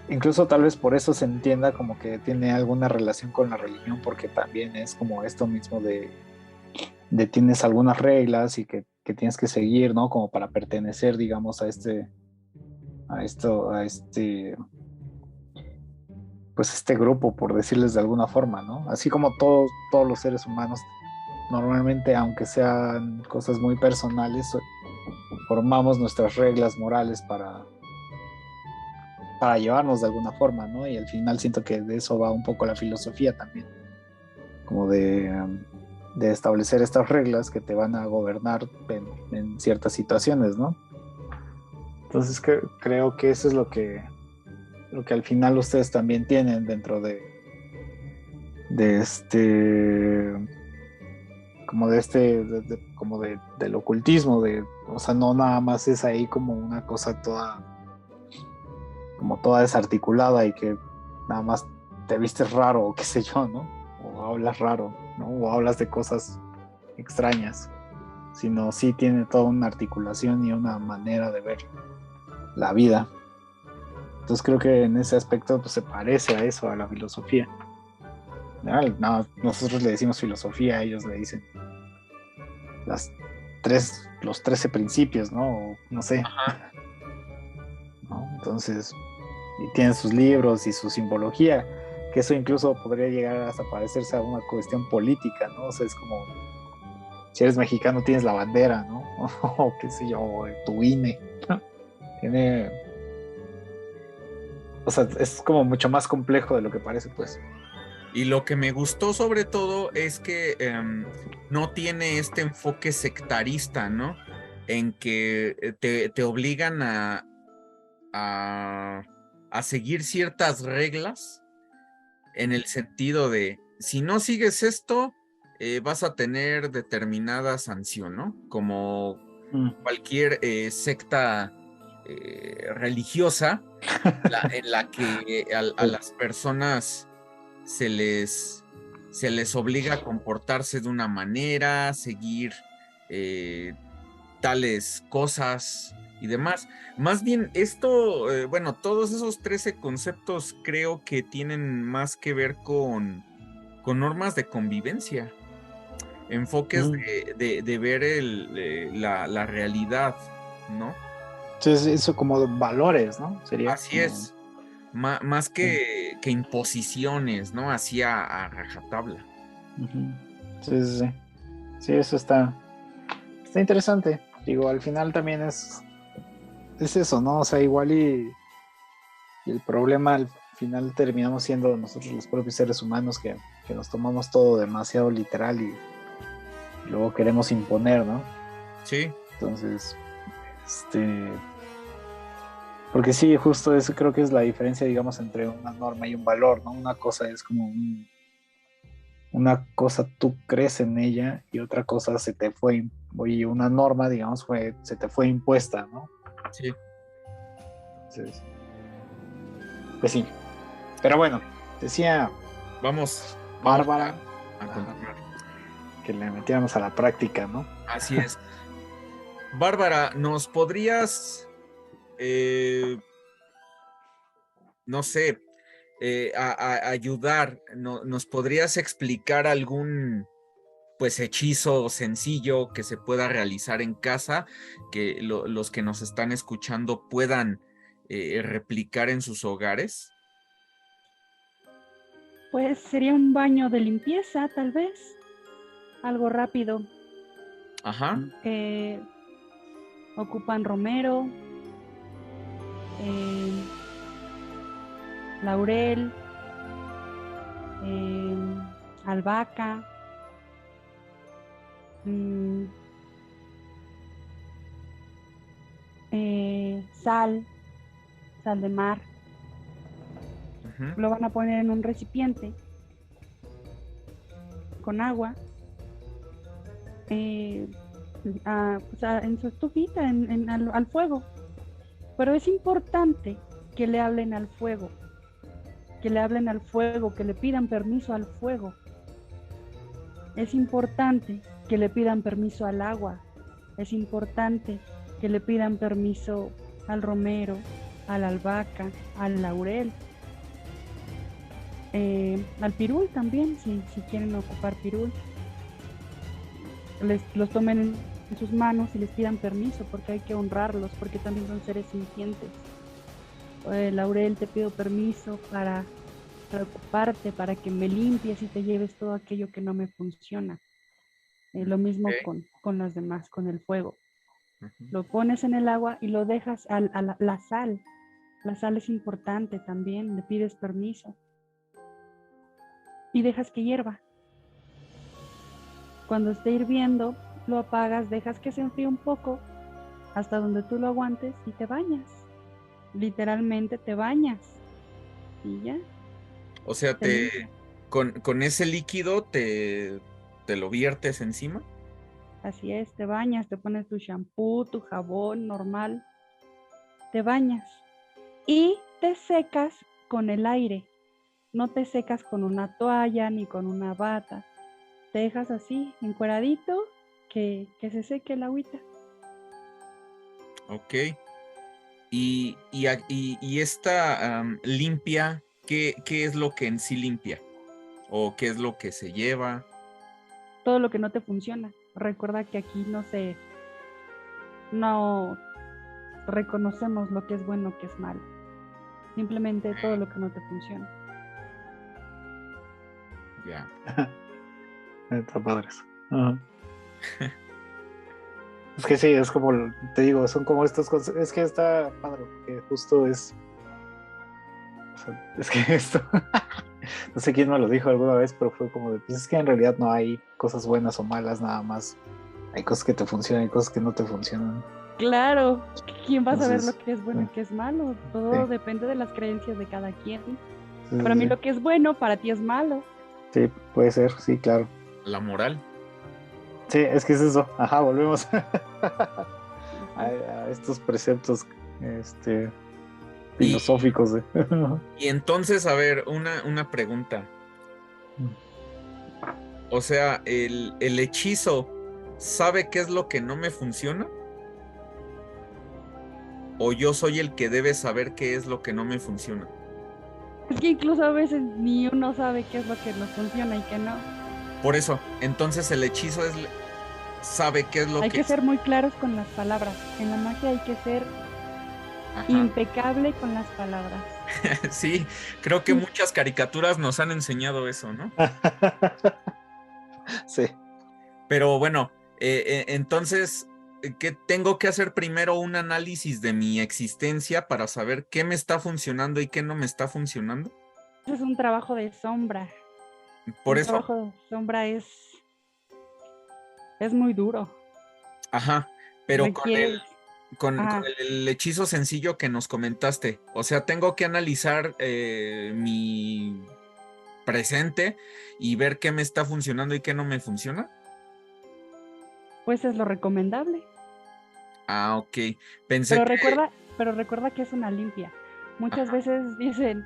incluso tal vez por eso se entienda como que tiene alguna relación con la religión, porque también es como esto mismo de tienes algunas reglas y que tienes que seguir, ¿no? Como para pertenecer, digamos, a pues este grupo, por decirles de alguna forma, ¿no? Así como todos los seres humanos, normalmente, aunque sean cosas muy personales, formamos nuestras reglas morales para llevarnos de alguna forma, ¿no? Y al final siento que de eso va un poco la filosofía también, como de establecer estas reglas que te van a gobernar en ciertas situaciones, ¿no? Entonces creo que eso es lo que al final ustedes también tienen dentro de como como del ocultismo, o sea, no nada más es ahí como una cosa toda desarticulada y que nada más te vistes raro o qué sé yo, ¿no? O hablas raro, ¿no? O hablas de cosas extrañas, sino sí tiene toda una articulación y una manera de ver la vida. Entonces creo que en ese aspecto pues, se parece a eso, a la filosofía. No, nosotros le decimos filosofía, ellos le dicen los 13 principios, ¿no? O, no sé. ¿No? Entonces, y tienen sus libros y su simbología, que eso incluso podría llegar hasta parecerse a una cuestión política, ¿no? O sea, es como, si eres mexicano tienes la bandera, ¿no? O qué sé yo, tu INE. Tiene... O sea, es como mucho más complejo de lo que parece, pues. Y lo que me gustó sobre todo es que no tiene este enfoque sectarista, ¿no? En que te obligan a, a seguir ciertas reglas en el sentido de, si no sigues esto, vas a tener determinada sanción, ¿no? Como cualquier secta religiosa en la que a las personas se les obliga a comportarse de una manera, seguir tales cosas y demás. Más bien, esto, bueno, todos esos 13 conceptos creo que tienen más que ver con normas de convivencia, enfoques de ver la realidad, ¿no? Entonces, eso como valores, ¿no? Sería Así como... es, más que imposiciones, ¿no? Así a rajatabla. Sí, sí, sí. Sí, eso está interesante. Digo, al final también es eso, ¿no? O sea, igual y el problema al final terminamos siendo nosotros los propios seres humanos que nos tomamos todo demasiado literal y luego queremos imponer, ¿no? Sí. Entonces, porque sí, justo eso creo que es la diferencia, digamos, entre una norma y un valor, ¿no? Una cosa es como una cosa tú crees en ella y otra cosa se te fue, y una norma, digamos, se te fue impuesta, ¿no? Sí. Entonces, pues sí. Pero bueno, decía... Vamos Bárbara a continuar. Que le metiéramos a la práctica, ¿no? Así es. Bárbara, ¿nos podrías, no sé, ayudar? ¿Nos podrías explicar algún, pues, hechizo sencillo que se pueda realizar en casa, que los que nos están escuchando puedan replicar en sus hogares? Pues sería un baño de limpieza, tal vez. Algo rápido. Ajá. Ocupan romero, laurel, albahaca, sal de mar. Lo van a poner en un recipiente con agua, en su estufita, al fuego. Pero es importante que le hablen al fuego, que le pidan permiso al fuego. Es importante que le pidan permiso al agua. Es importante que le pidan permiso al romero, a la albahaca, al laurel, al pirul también, si quieren ocupar pirul. Los tomen en sus manos y les pidan permiso, porque hay que honrarlos, porque también son seres sintientes. Laurel, te pido permiso para ocuparte, para que me limpies y te lleves todo aquello que no me funciona. Lo mismo con los demás, con el fuego. Lo pones en el agua y lo dejas a la sal. La sal es importante también, le pides permiso. Y dejas que hierva. Cuando esté hirviendo, lo apagas, dejas que se enfríe un poco, hasta donde tú lo aguantes y te bañas. Literalmente te bañas. Y ya. O sea, con ese líquido te lo viertes encima. Así es, te bañas, te pones tu shampoo, tu jabón normal, te bañas y te secas con el aire. No te secas con una toalla ni con una bata. Te dejas así, encueradito, que se seque el agüita. Ok. Y esta limpia, ¿qué es lo que en sí limpia? ¿O qué es lo que se lleva? Todo lo que no te funciona. Recuerda que aquí no reconocemos lo que es bueno, que es malo. Simplemente todo lo que no te funciona. Ya. Está padre eso. Es que sí, es como, te digo, son como estos cosas. Es que está padre, porque justo es. O sea, es que esto. No sé quién me lo dijo alguna vez, pero fue como de, pues es que en realidad no hay cosas buenas o malas, nada más. Hay cosas que te funcionan y cosas que no te funcionan. Claro, ¿quién va a saber Entonces, lo que es bueno y qué es malo? Todo sí, depende de las creencias de cada quien. sí, Para mí sí, lo que es bueno, para ti es malo. sí, puede ser, sí, claro. La moral. Sí, es que es eso. Ajá, volvemos Ujú. a estos preceptos Y, filosóficos. y entonces, a ver, una pregunta. O sea, el hechizo sabe qué es lo que no me funciona, o yo soy el que debe saber qué es lo que no me funciona. Es que incluso a veces ni uno sabe qué es lo que nos funciona y qué no. Por eso, entonces el hechizo sabe qué es lo Hay que que es. ser muy claros con las palabras. En la magia hay que ser Ajá. impecable con las palabras. Sí, creo que muchas caricaturas nos han enseñado eso, ¿no? Sí. Pero bueno, entonces, ¿qué tengo que hacer primero un análisis de mi existencia para saber qué me está funcionando y qué no me está funcionando? Ese es un trabajo de sombra. Por Un eso, trabajo de sombra es muy duro. ajá, pero con Requiere. con Ah, el hechizo sencillo que nos comentaste, o sea, tengo que analizar mi presente y ver qué me está funcionando y qué no me funciona. pues es lo recomendable. Ah, ok. Pensé Pero que... recuerda que es una limpia. Muchas Ajá. veces dicen,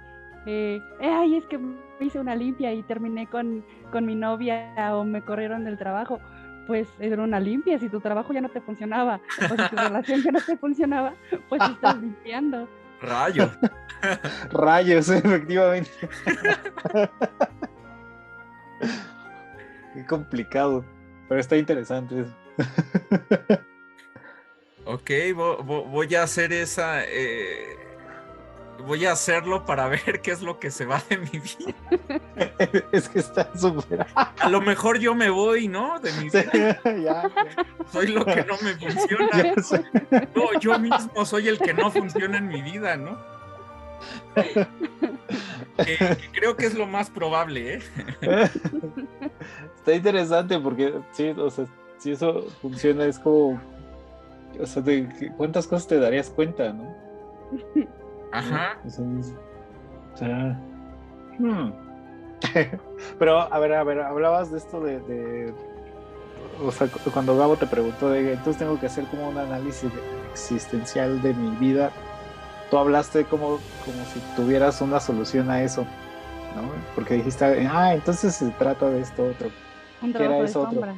ay, es que me hice una limpia y terminé con mi novia o me corrieron del trabajo. Pues era una limpia, si tu trabajo ya no te funcionaba o si tu relación ya no te funcionaba, pues estás limpiando. Rayos. Rayos, efectivamente. Qué complicado. Pero está interesante eso. Ok, voy a hacer voy a hacerlo para ver qué es lo que se va de mi vida. Es que está súper. A lo mejor yo me voy, ¿no? De mi Sí, vida. ya. Soy lo que no me funciona. Ya sé. Yo mismo soy el que no funciona en mi vida, ¿no? Que creo que es lo más probable, ¿eh? Está interesante porque sí, o sea, si eso funciona es como, o sea, cuántas cosas te darías cuenta, ¿no? Ajá. O sea, hmm. Pero, a ver, hablabas de esto o sea, cuando Gabo te preguntó entonces tengo que hacer como un análisis existencial de mi vida, tú hablaste como si tuvieras una solución a eso, ¿no? Porque dijiste, entonces se trata de esto otro. Un ¿Qué era trabajo de eso otro? sombra.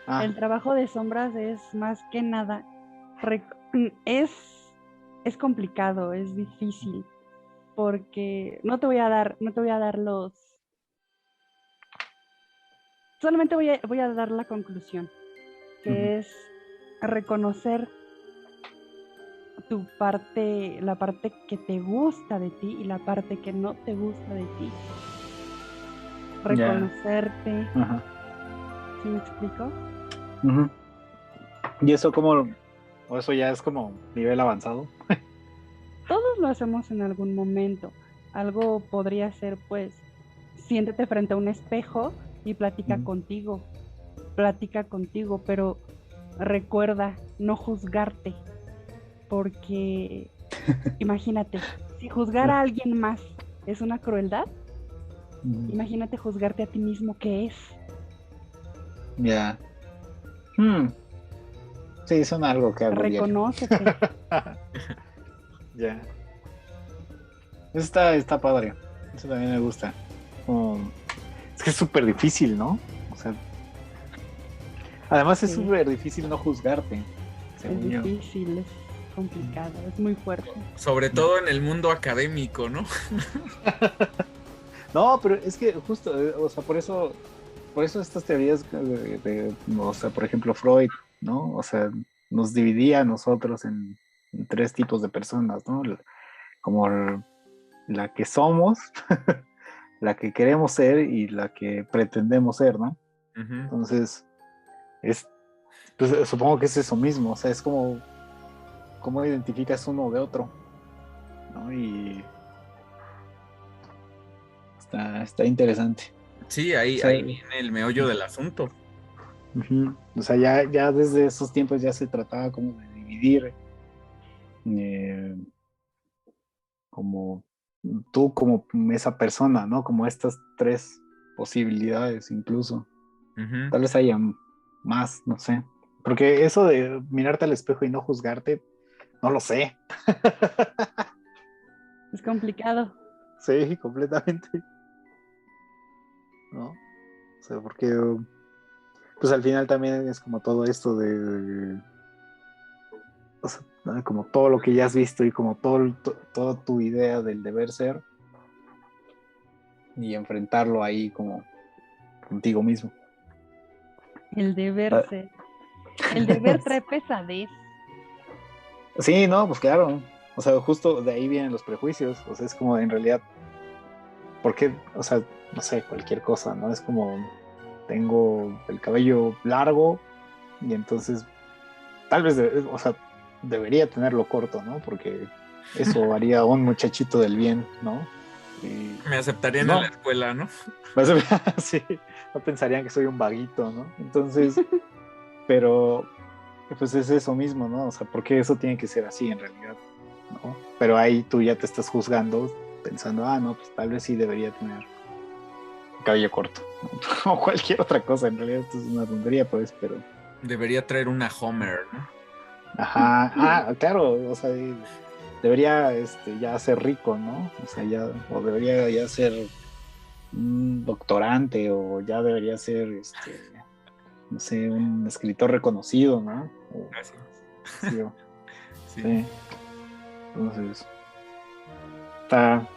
Ah, El trabajo de sombras es más que nada, es, es complicado, es difícil, porque no te voy a dar solamente voy a dar la conclusión, ujú, que es reconocer la parte que te gusta de ti y la parte que no te gusta de ti. ya, Reconocerte, ajá, ¿sí me explico? ujú. Y eso o eso ya es como nivel avanzado. Todos lo hacemos en algún momento. Algo podría ser, pues, siéntete frente a un espejo y Ujú. platica contigo, pero recuerda no juzgarte, porque imagínate, si juzgar a alguien más es una crueldad, Ujú. imagínate juzgarte a ti mismo, ¿qué es? Ya. Hmm, sí, son algo que hago diario. Reconócete. Ya. Eso está padre. Eso también me gusta. Como- Es que es súper difícil, ¿no? O sea, además es Sí, súper difícil no juzgarte, es según yo. difícil, es complicado, es muy fuerte. Sobre todo en el mundo académico, ¿no? No, pero es que justo, o sea, por eso estas teorías o sea, por ejemplo, Freud, ¿no? O sea, nos dividía a nosotros en tres tipos de personas, ¿no? Como la que somos, la que queremos ser y la que pretendemos ser, ¿no? Ujú. Entonces, es, pues, supongo que es eso mismo, o sea, es como cómo identificas uno de otro, ¿no? Y está interesante. Sí, O ahí, sea, ahí viene el meollo del asunto. o sea, ya desde esos tiempos ya se trataba como de dividir eh, como tú como esa persona, ¿no? Como estas tres posibilidades incluso. Ujú. Tal vez haya más, no sé. Porque eso de mirarte al espejo y no juzgarte, no lo sé. Es complicado. Sí, completamente. ¿No? O sea, porque pues al final también es como todo esto o sea, ¿no? Como todo lo que ya has visto y como toda tu idea del deber ser y enfrentarlo ahí como contigo mismo. El deber Ah, ser. El deber trae pesadez. sí, no, pues claro. O sea, justo de ahí vienen los prejuicios. O sea, es como en realidad, ¿por qué? O sea, no sé, cualquier cosa, ¿no? Es como tengo el cabello largo y entonces tal vez, o sea, debería tenerlo corto, ¿no? Porque eso haría un muchachito del bien, ¿no? Y Me pues aceptarían en la no, escuela, ¿no? sí, no pensarían que soy un vaguito, ¿no? Entonces, pero pues es eso mismo, ¿no? O sea, ¿por qué eso tiene que ser así en realidad? ¿No? Pero ahí tú ya te estás juzgando pensando, no, pues tal vez sí debería tener cabello corto, ¿no? O cualquier otra cosa, en realidad esto es una tontería, pues, pero... Debería traer una Homer, ¿no? Ajá, claro, o sea, debería ya ser rico, ¿no? O sea, o debería ya ser un doctorante, o ya debería ser, no sé, un escritor reconocido, ¿no? O, Así. sí, Sí. sí, entonces, está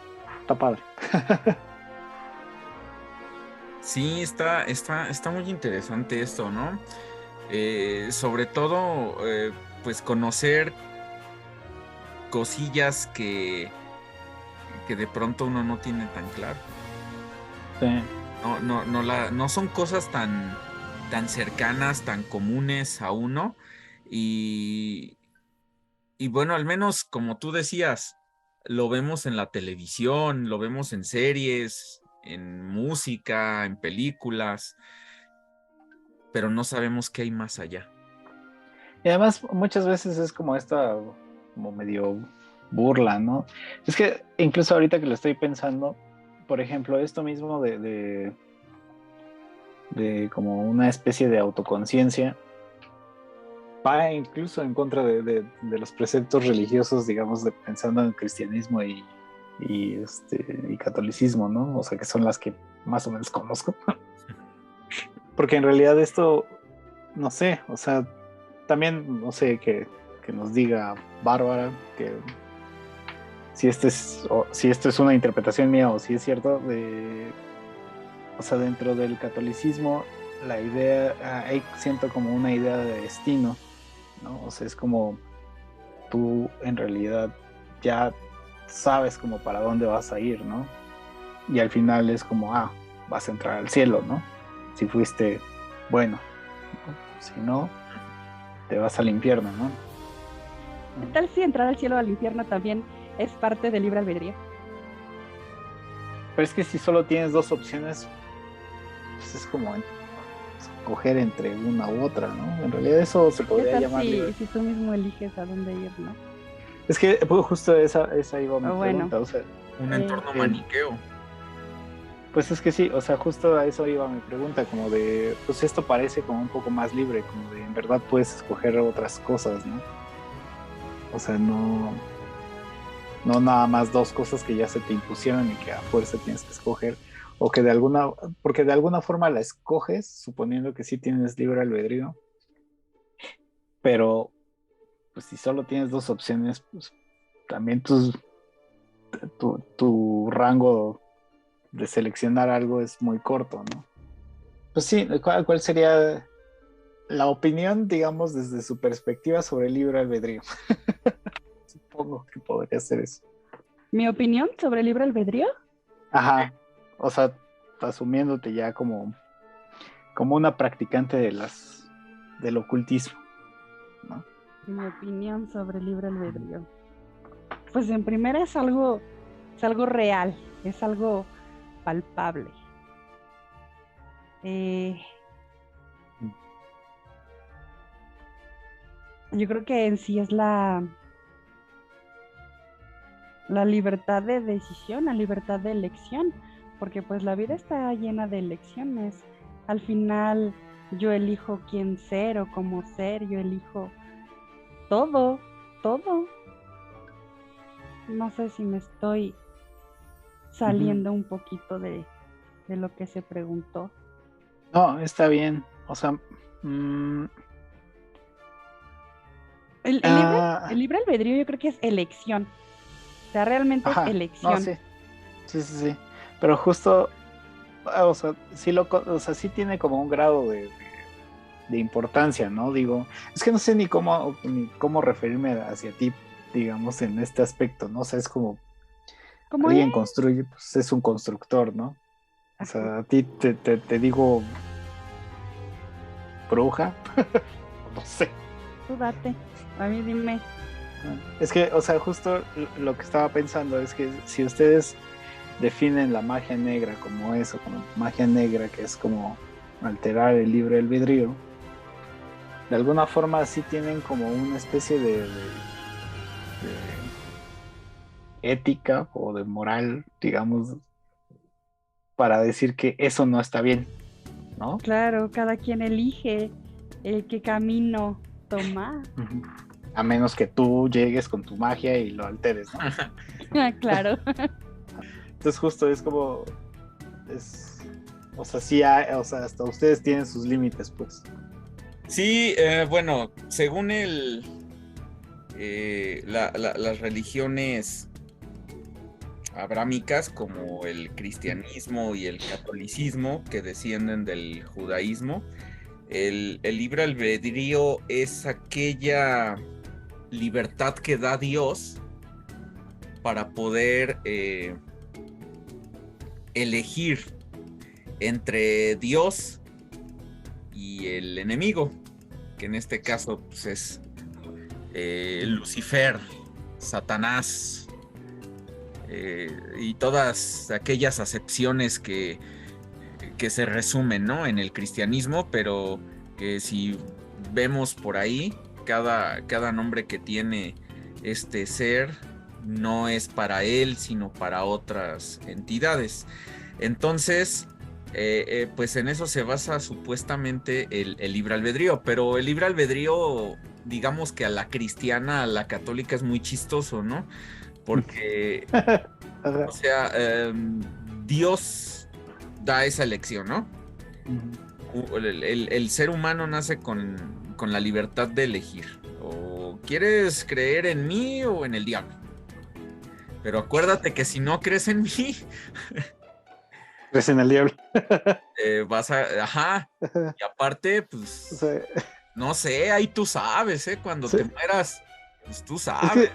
padre. Sí, está muy interesante esto, ¿no? Sobre todo, pues conocer cosillas que de pronto uno no tiene tan claro. Sí. No son cosas tan cercanas, tan comunes a uno. Y, y bueno, al menos como tú decías, lo vemos en la televisión, lo vemos en series, en música, en películas, pero no sabemos qué hay más allá. Y además muchas veces es como esta, como medio burla, ¿no? Es que incluso ahorita que lo estoy pensando, por ejemplo, esto mismo de como una especie de autoconciencia, va incluso en contra de los preceptos religiosos, digamos, pensando en cristianismo y catolicismo, ¿no? O sea, que son las que más o menos conozco. Porque en realidad esto, no sé, o sea, también, no sé, que nos diga Bárbara que si esto es una interpretación mía o si es cierto, o sea, dentro del catolicismo, la idea, hay siento como una idea de destino, ¿no? O sea, es como tú en realidad ya sabes como para dónde vas a ir, ¿no? Y al final es como, vas a entrar al cielo, ¿no? Si fuiste bueno, ¿no? Si no, te vas al infierno, ¿no? ¿Qué tal si entrar al cielo o al infierno también es parte del libre albedrío? Pero es que si solo tienes dos opciones, pues es como escoger entre una u otra, ¿no? En realidad eso se ¿Qué podría tal llamar libre. si tú mismo eliges a dónde ir, no? Es que pues, justo esa iba mi O bueno, pregunta, o sea, Un eh, entorno maniqueo. pues es que sí, o sea, justo a eso iba mi pregunta, como de, pues esto parece como un poco más libre, como de en verdad puedes escoger otras cosas, ¿no? O sea, no nada más dos cosas que ya se te impusieron y que a fuerza tienes que escoger, o que porque de alguna forma la escoges, suponiendo que sí tienes libre albedrío, pero pues si solo tienes dos opciones, pues también tu rango de seleccionar algo es muy corto, ¿no? Pues sí, ¿cuál sería la opinión, digamos, desde su perspectiva sobre el libre albedrío? Supongo que podría ser eso. mi opinión sobre el libre albedrío, Ajá, o sea, asumiéndote ya como una practicante del ocultismo, ¿no? mi opinión sobre el libre albedrío. Pues en primera es algo real, es algo palpable. Yo creo que en sí es la libertad de decisión, la libertad de elección, porque pues la vida está llena de elecciones. Al final yo elijo quién ser o cómo ser, yo elijo todo, todo. No sé si me estoy saliendo un poquito de lo que se preguntó. No, está bien. O sea, el libre albedrío yo creo que es elección. O sea, realmente es elección. No, sí. Pero justo, o sea, sí tiene como un grado de importancia, ¿no? Digo, es que no sé ni cómo referirme hacia ti, digamos, en este aspecto, ¿no? O sea, es como alguien construye, pues es un constructor, ¿no? O sea, a ti te digo bruja, no sé. Tú date, a mí dime. Es que, o sea, justo lo que estaba pensando es que si ustedes definen la magia negra como eso, como magia negra, que es como alterar el libre albedrío, de alguna forma sí tienen como una especie de ética o de moral, digamos, para decir que eso no está bien, ¿no? Claro, cada quien elige el qué camino tomar. A menos que tú llegues con tu magia y lo alteres, ¿no? Claro. Entonces justo es como o sea, sí hay, o sea, hasta ustedes tienen sus límites, pues. Sí, bueno, según las religiones abrámicas como el cristianismo y el catolicismo, que descienden del judaísmo, el libre albedrío es aquella libertad que da Dios para poder elegir entre Dios y el enemigo, que en este caso pues, es Lucifer, Satanás, y todas aquellas acepciones que se resumen, ¿no?, en el cristianismo, pero que si vemos por ahí, cada nombre que tiene este ser no es para él, sino para otras entidades. Entonces, pues en eso se basa supuestamente el libre albedrío, pero el libre albedrío, digamos que a la cristiana, a la católica es muy chistoso, ¿no? Porque, o sea, Dios da esa elección, ¿no? El ser humano nace con la libertad de elegir. O quieres creer en mí o en el diablo. Pero acuérdate que si no crees en mí... crees en el diablo. Vas a... Ajá. Y aparte, pues... Sí. No sé, ahí tú sabes, ¿eh? Cuando sí. Te mueras, pues tú sabes.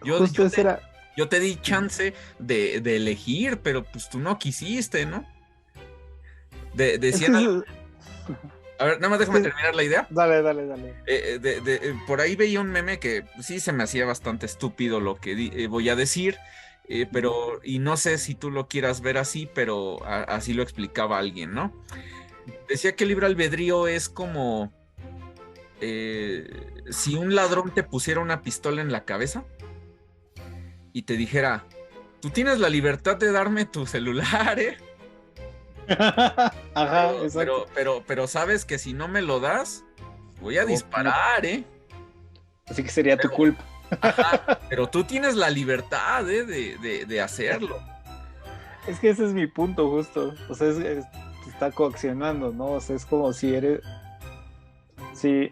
Es que yo te di chance de elegir, pero pues tú no quisiste, ¿no? Decían algo... A ver, nada más déjame terminar la idea. Dale. Por ahí veía un meme que sí se me hacía bastante estúpido lo que voy a decir, pero, y no sé si tú lo quieras ver así, pero así lo explicaba alguien, ¿no? Decía que el libre albedrío es como si un ladrón te pusiera una pistola en la cabeza y te dijera, tú tienes la libertad de darme tu celular, ¿eh? Ajá, pero sabes que si no me lo das, voy a disparar, ¿eh? Así que sería tu culpa. Ajá, pero tú tienes la libertad, ¿eh? de hacerlo. Es que ese es mi punto justo. O sea, te está coaccionando, ¿no? O sea, es como si eres... Si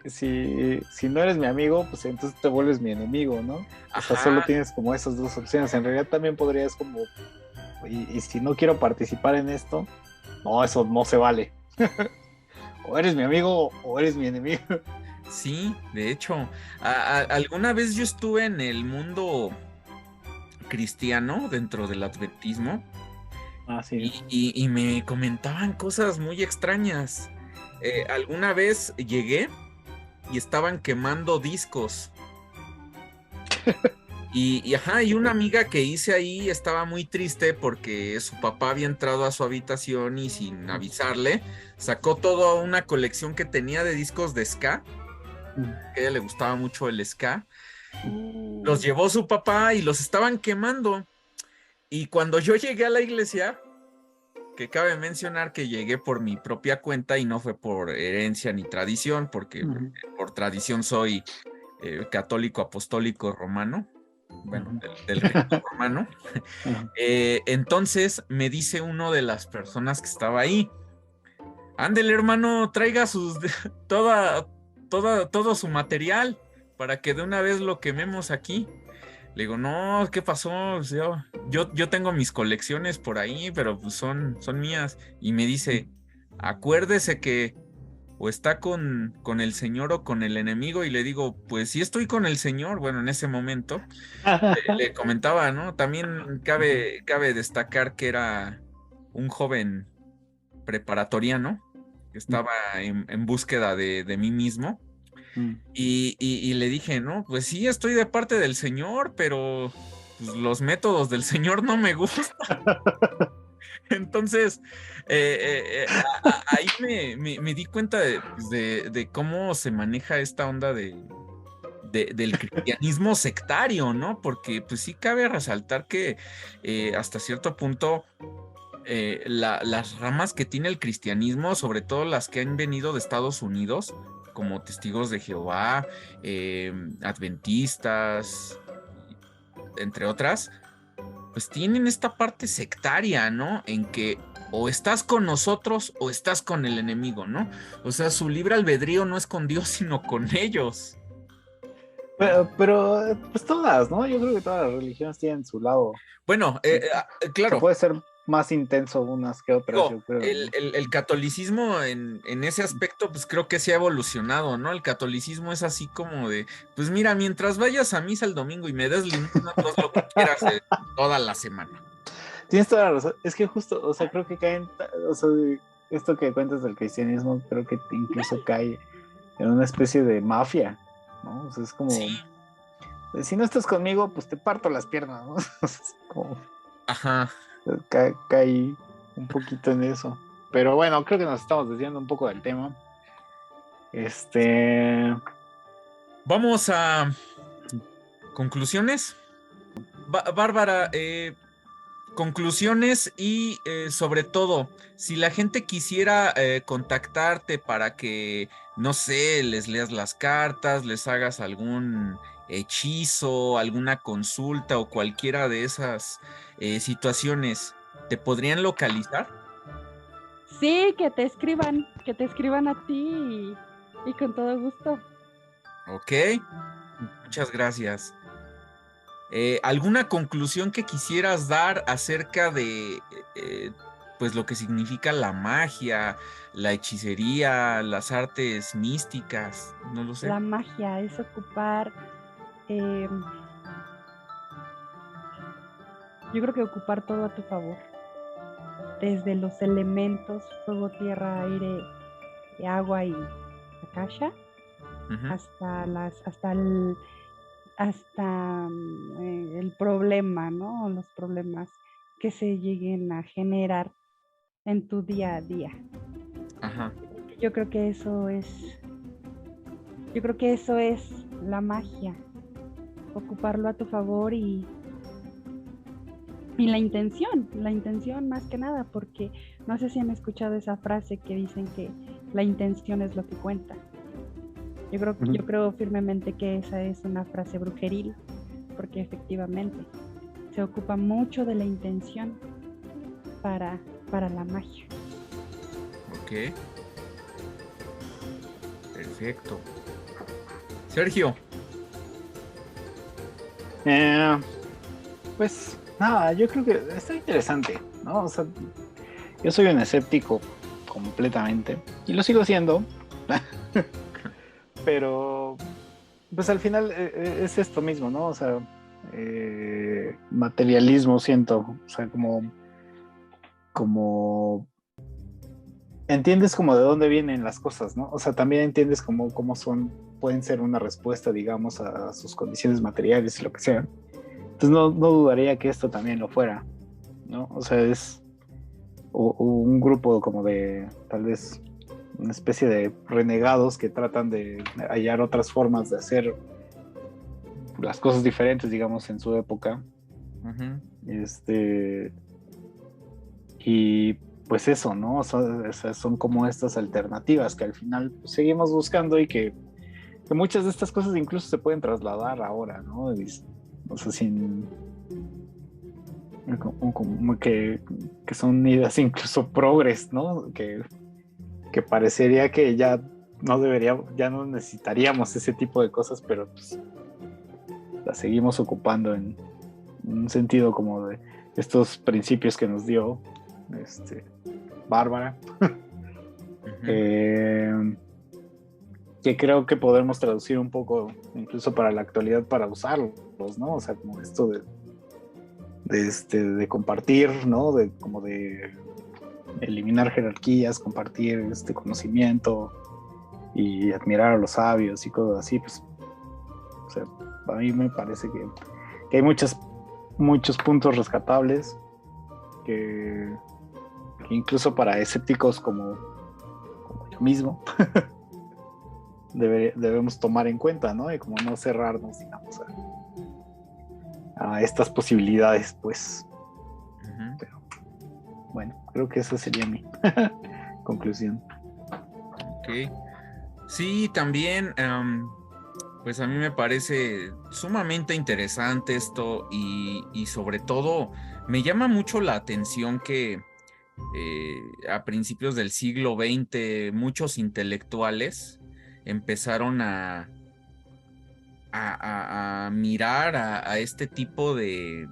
no eres mi amigo, pues entonces te vuelves mi enemigo, ¿no? Ajá. O sea, solo tienes como esas dos opciones. En realidad también podrías como... Y si no quiero participar en esto... No, eso no se vale. O eres mi amigo o eres mi enemigo. Sí, de hecho, alguna vez yo estuve en el mundo cristiano dentro del adventismo. Sí. Y me comentaban cosas muy extrañas. Alguna vez llegué y estaban quemando discos. Y una amiga que hice ahí estaba muy triste porque su papá había entrado a su habitación y sin avisarle, sacó toda una colección que tenía de discos de ska, que a ella le gustaba mucho el ska. Los llevó su papá y los estaban quemando. Y cuando yo llegué a la iglesia, que cabe mencionar que llegué por mi propia cuenta y no fue por herencia ni tradición, porque por tradición soy católico apostólico romano, bueno, del rito romano. Entonces me dice uno de las personas que estaba ahí, ándele hermano, traiga todo su material para que de una vez lo quememos aquí. Le digo, no, ¿qué pasó? Yo tengo mis colecciones por ahí, pero pues son mías. Y me dice, acuérdese que o está con el señor o con el enemigo. Y le digo, pues sí estoy con el señor. Bueno, en ese momento le comentaba, ¿no? También cabe destacar que era un joven preparatoriano que estaba en búsqueda de mí mismo. Y le dije, no, pues sí, estoy de parte del señor, pero pues, los métodos del señor no me gustan. Entonces, ahí me di cuenta de cómo se maneja esta onda del cristianismo sectario, ¿no? Porque pues sí cabe resaltar que hasta cierto punto las ramas que tiene el cristianismo, sobre todo las que han venido de Estados Unidos, como Testigos de Jehová, Adventistas, entre otras, pues tienen esta parte sectaria, ¿no? En que o estás con nosotros o estás con el enemigo, ¿no? O sea, su libre albedrío no es con Dios, sino con ellos. Pero pues todas, ¿no? Yo creo que todas las religiones tienen su lado. Bueno, claro. Se puede ser más intenso unas que otras, No, yo creo. el catolicismo en ese aspecto, pues creo que se ha evolucionado, ¿no? El catolicismo es así como de, pues mira, mientras vayas a misa el domingo y me des limosna, haz lo que quieras toda la semana. Tienes toda la razón. Es que justo, o sea, creo que caen, o sea, esto que cuentas del cristianismo, creo que incluso cae en una especie de mafia, ¿no? O sea, es como, sí. Si no estás conmigo, pues te parto las piernas, ¿no? Es como, ajá. Cae un poquito en eso. Pero bueno, creo que nos estamos desviando un poco del tema. Vamos a conclusiones. Bárbara, conclusiones y sobre todo, si la gente quisiera contactarte para que, no sé, les leas las cartas, les hagas algún hechizo, alguna consulta o cualquiera de esas situaciones, ¿te podrían localizar? Sí, que te escriban a ti y con todo gusto. Ok, muchas gracias. ¿Alguna conclusión que quisieras dar acerca de pues lo que significa la magia, la hechicería, las artes místicas? No lo sé. La magia es ocupar, yo creo que ocupar todo a tu favor, desde los elementos, fuego, tierra, aire, agua y akasha, hasta el problema, ¿no? Los problemas que se lleguen a generar en tu día a día. Ajá. Yo creo que eso es la magia, ocuparlo a tu favor y la intención más que nada, porque no sé si han escuchado esa frase que dicen que la intención es lo que cuenta. Yo creo firmemente que esa es una frase brujeril, porque efectivamente se ocupa mucho de la intención para la magia. Ok. Perfecto. Sergio. Pues nada, yo creo que está interesante, ¿no? O sea, yo soy un escéptico completamente y lo sigo siendo. Pero pues al final es esto mismo, ¿no? O sea, materialismo siento, o sea, como entiendes como de dónde vienen las cosas, ¿no? O sea, también entiendes cómo pueden ser una respuesta, digamos, a sus condiciones materiales y lo que sea. Entonces no dudaría que esto también lo fuera, ¿no? O sea, es un grupo como de, tal vez, una especie de renegados que tratan de hallar otras formas de hacer las cosas diferentes, digamos, en su época. Y pues eso, ¿no? O sea, son como estas alternativas que al final pues, seguimos buscando y que muchas de estas cosas incluso se pueden trasladar ahora, ¿no? O sea, sin... Como que son ideas incluso progres, ¿no? Que parecería que ya no necesitaríamos ese tipo de cosas, pero pues las seguimos ocupando en un sentido como de estos principios que nos dio Bárbara. Que creo que podemos traducir un poco incluso para la actualidad para usarlos, ¿no? O sea, como esto de compartir, ¿no? Como de eliminar jerarquías, compartir este conocimiento y admirar a los sabios y cosas así, pues, o sea, a mí me parece que hay muchos puntos rescatables que incluso para escépticos como yo mismo debemos tomar en cuenta, ¿no? Y como no cerrarnos, digamos, a estas posibilidades, pues. Pero, bueno, creo que esa sería mi conclusión. Ok. Sí, también, pues a mí me parece sumamente interesante esto y sobre todo me llama mucho la atención que a principios del siglo XX muchos intelectuales empezaron a mirar a este tipo de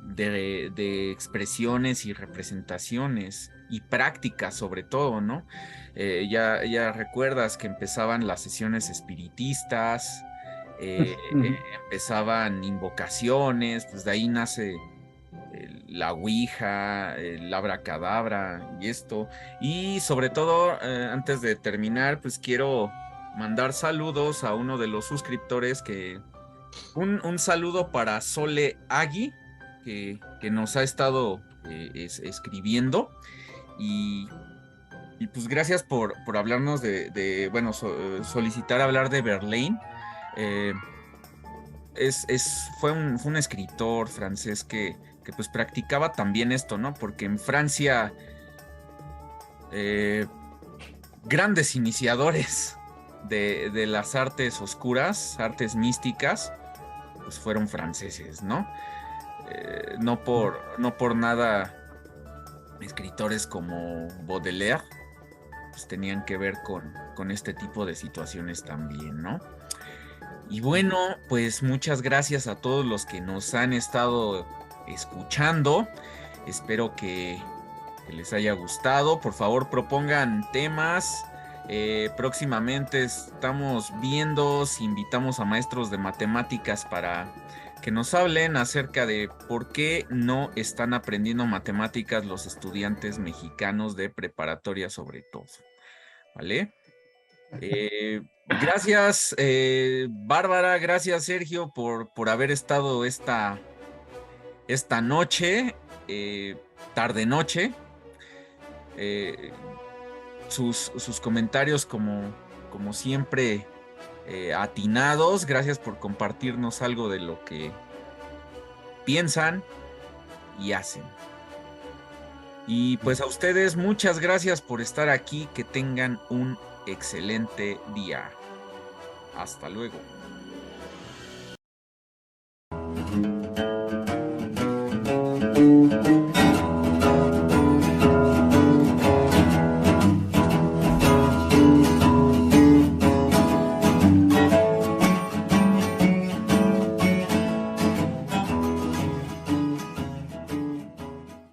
expresiones y representaciones y prácticas sobre todo, ¿no? Ya recuerdas que empezaban las sesiones espiritistas, empezaban invocaciones, pues de ahí nace la ouija, el abracadabra y esto. Y sobre todo, antes de terminar, pues quiero mandar saludos a uno de los suscriptores un saludo para Sole Agui, que nos ha estado escribiendo y pues gracias por hablarnos bueno, solicitar hablar de Verlaine. Fue un escritor francés que pues practicaba también esto, ¿no? Porque en Francia grandes iniciadores de las artes oscuras, artes místicas, pues fueron franceses, ¿no? No por nada escritores como Baudelaire pues tenían que ver con este tipo de situaciones también, ¿no? Y bueno, pues muchas gracias a todos los que nos han estado escuchando. Espero que les haya gustado. Por favor, propongan temas. Próximamente estamos viendo si invitamos a maestros de matemáticas para que nos hablen acerca de por qué no están aprendiendo matemáticas los estudiantes mexicanos de preparatoria sobre todo. ¿Vale? Gracias, Bárbara, gracias, Sergio, por haber estado esta noche, tarde-noche. Sus comentarios, como siempre, atinados. Gracias por compartirnos algo de lo que piensan y hacen. Y pues a ustedes, muchas gracias por estar aquí. Que tengan un excelente día. Hasta luego.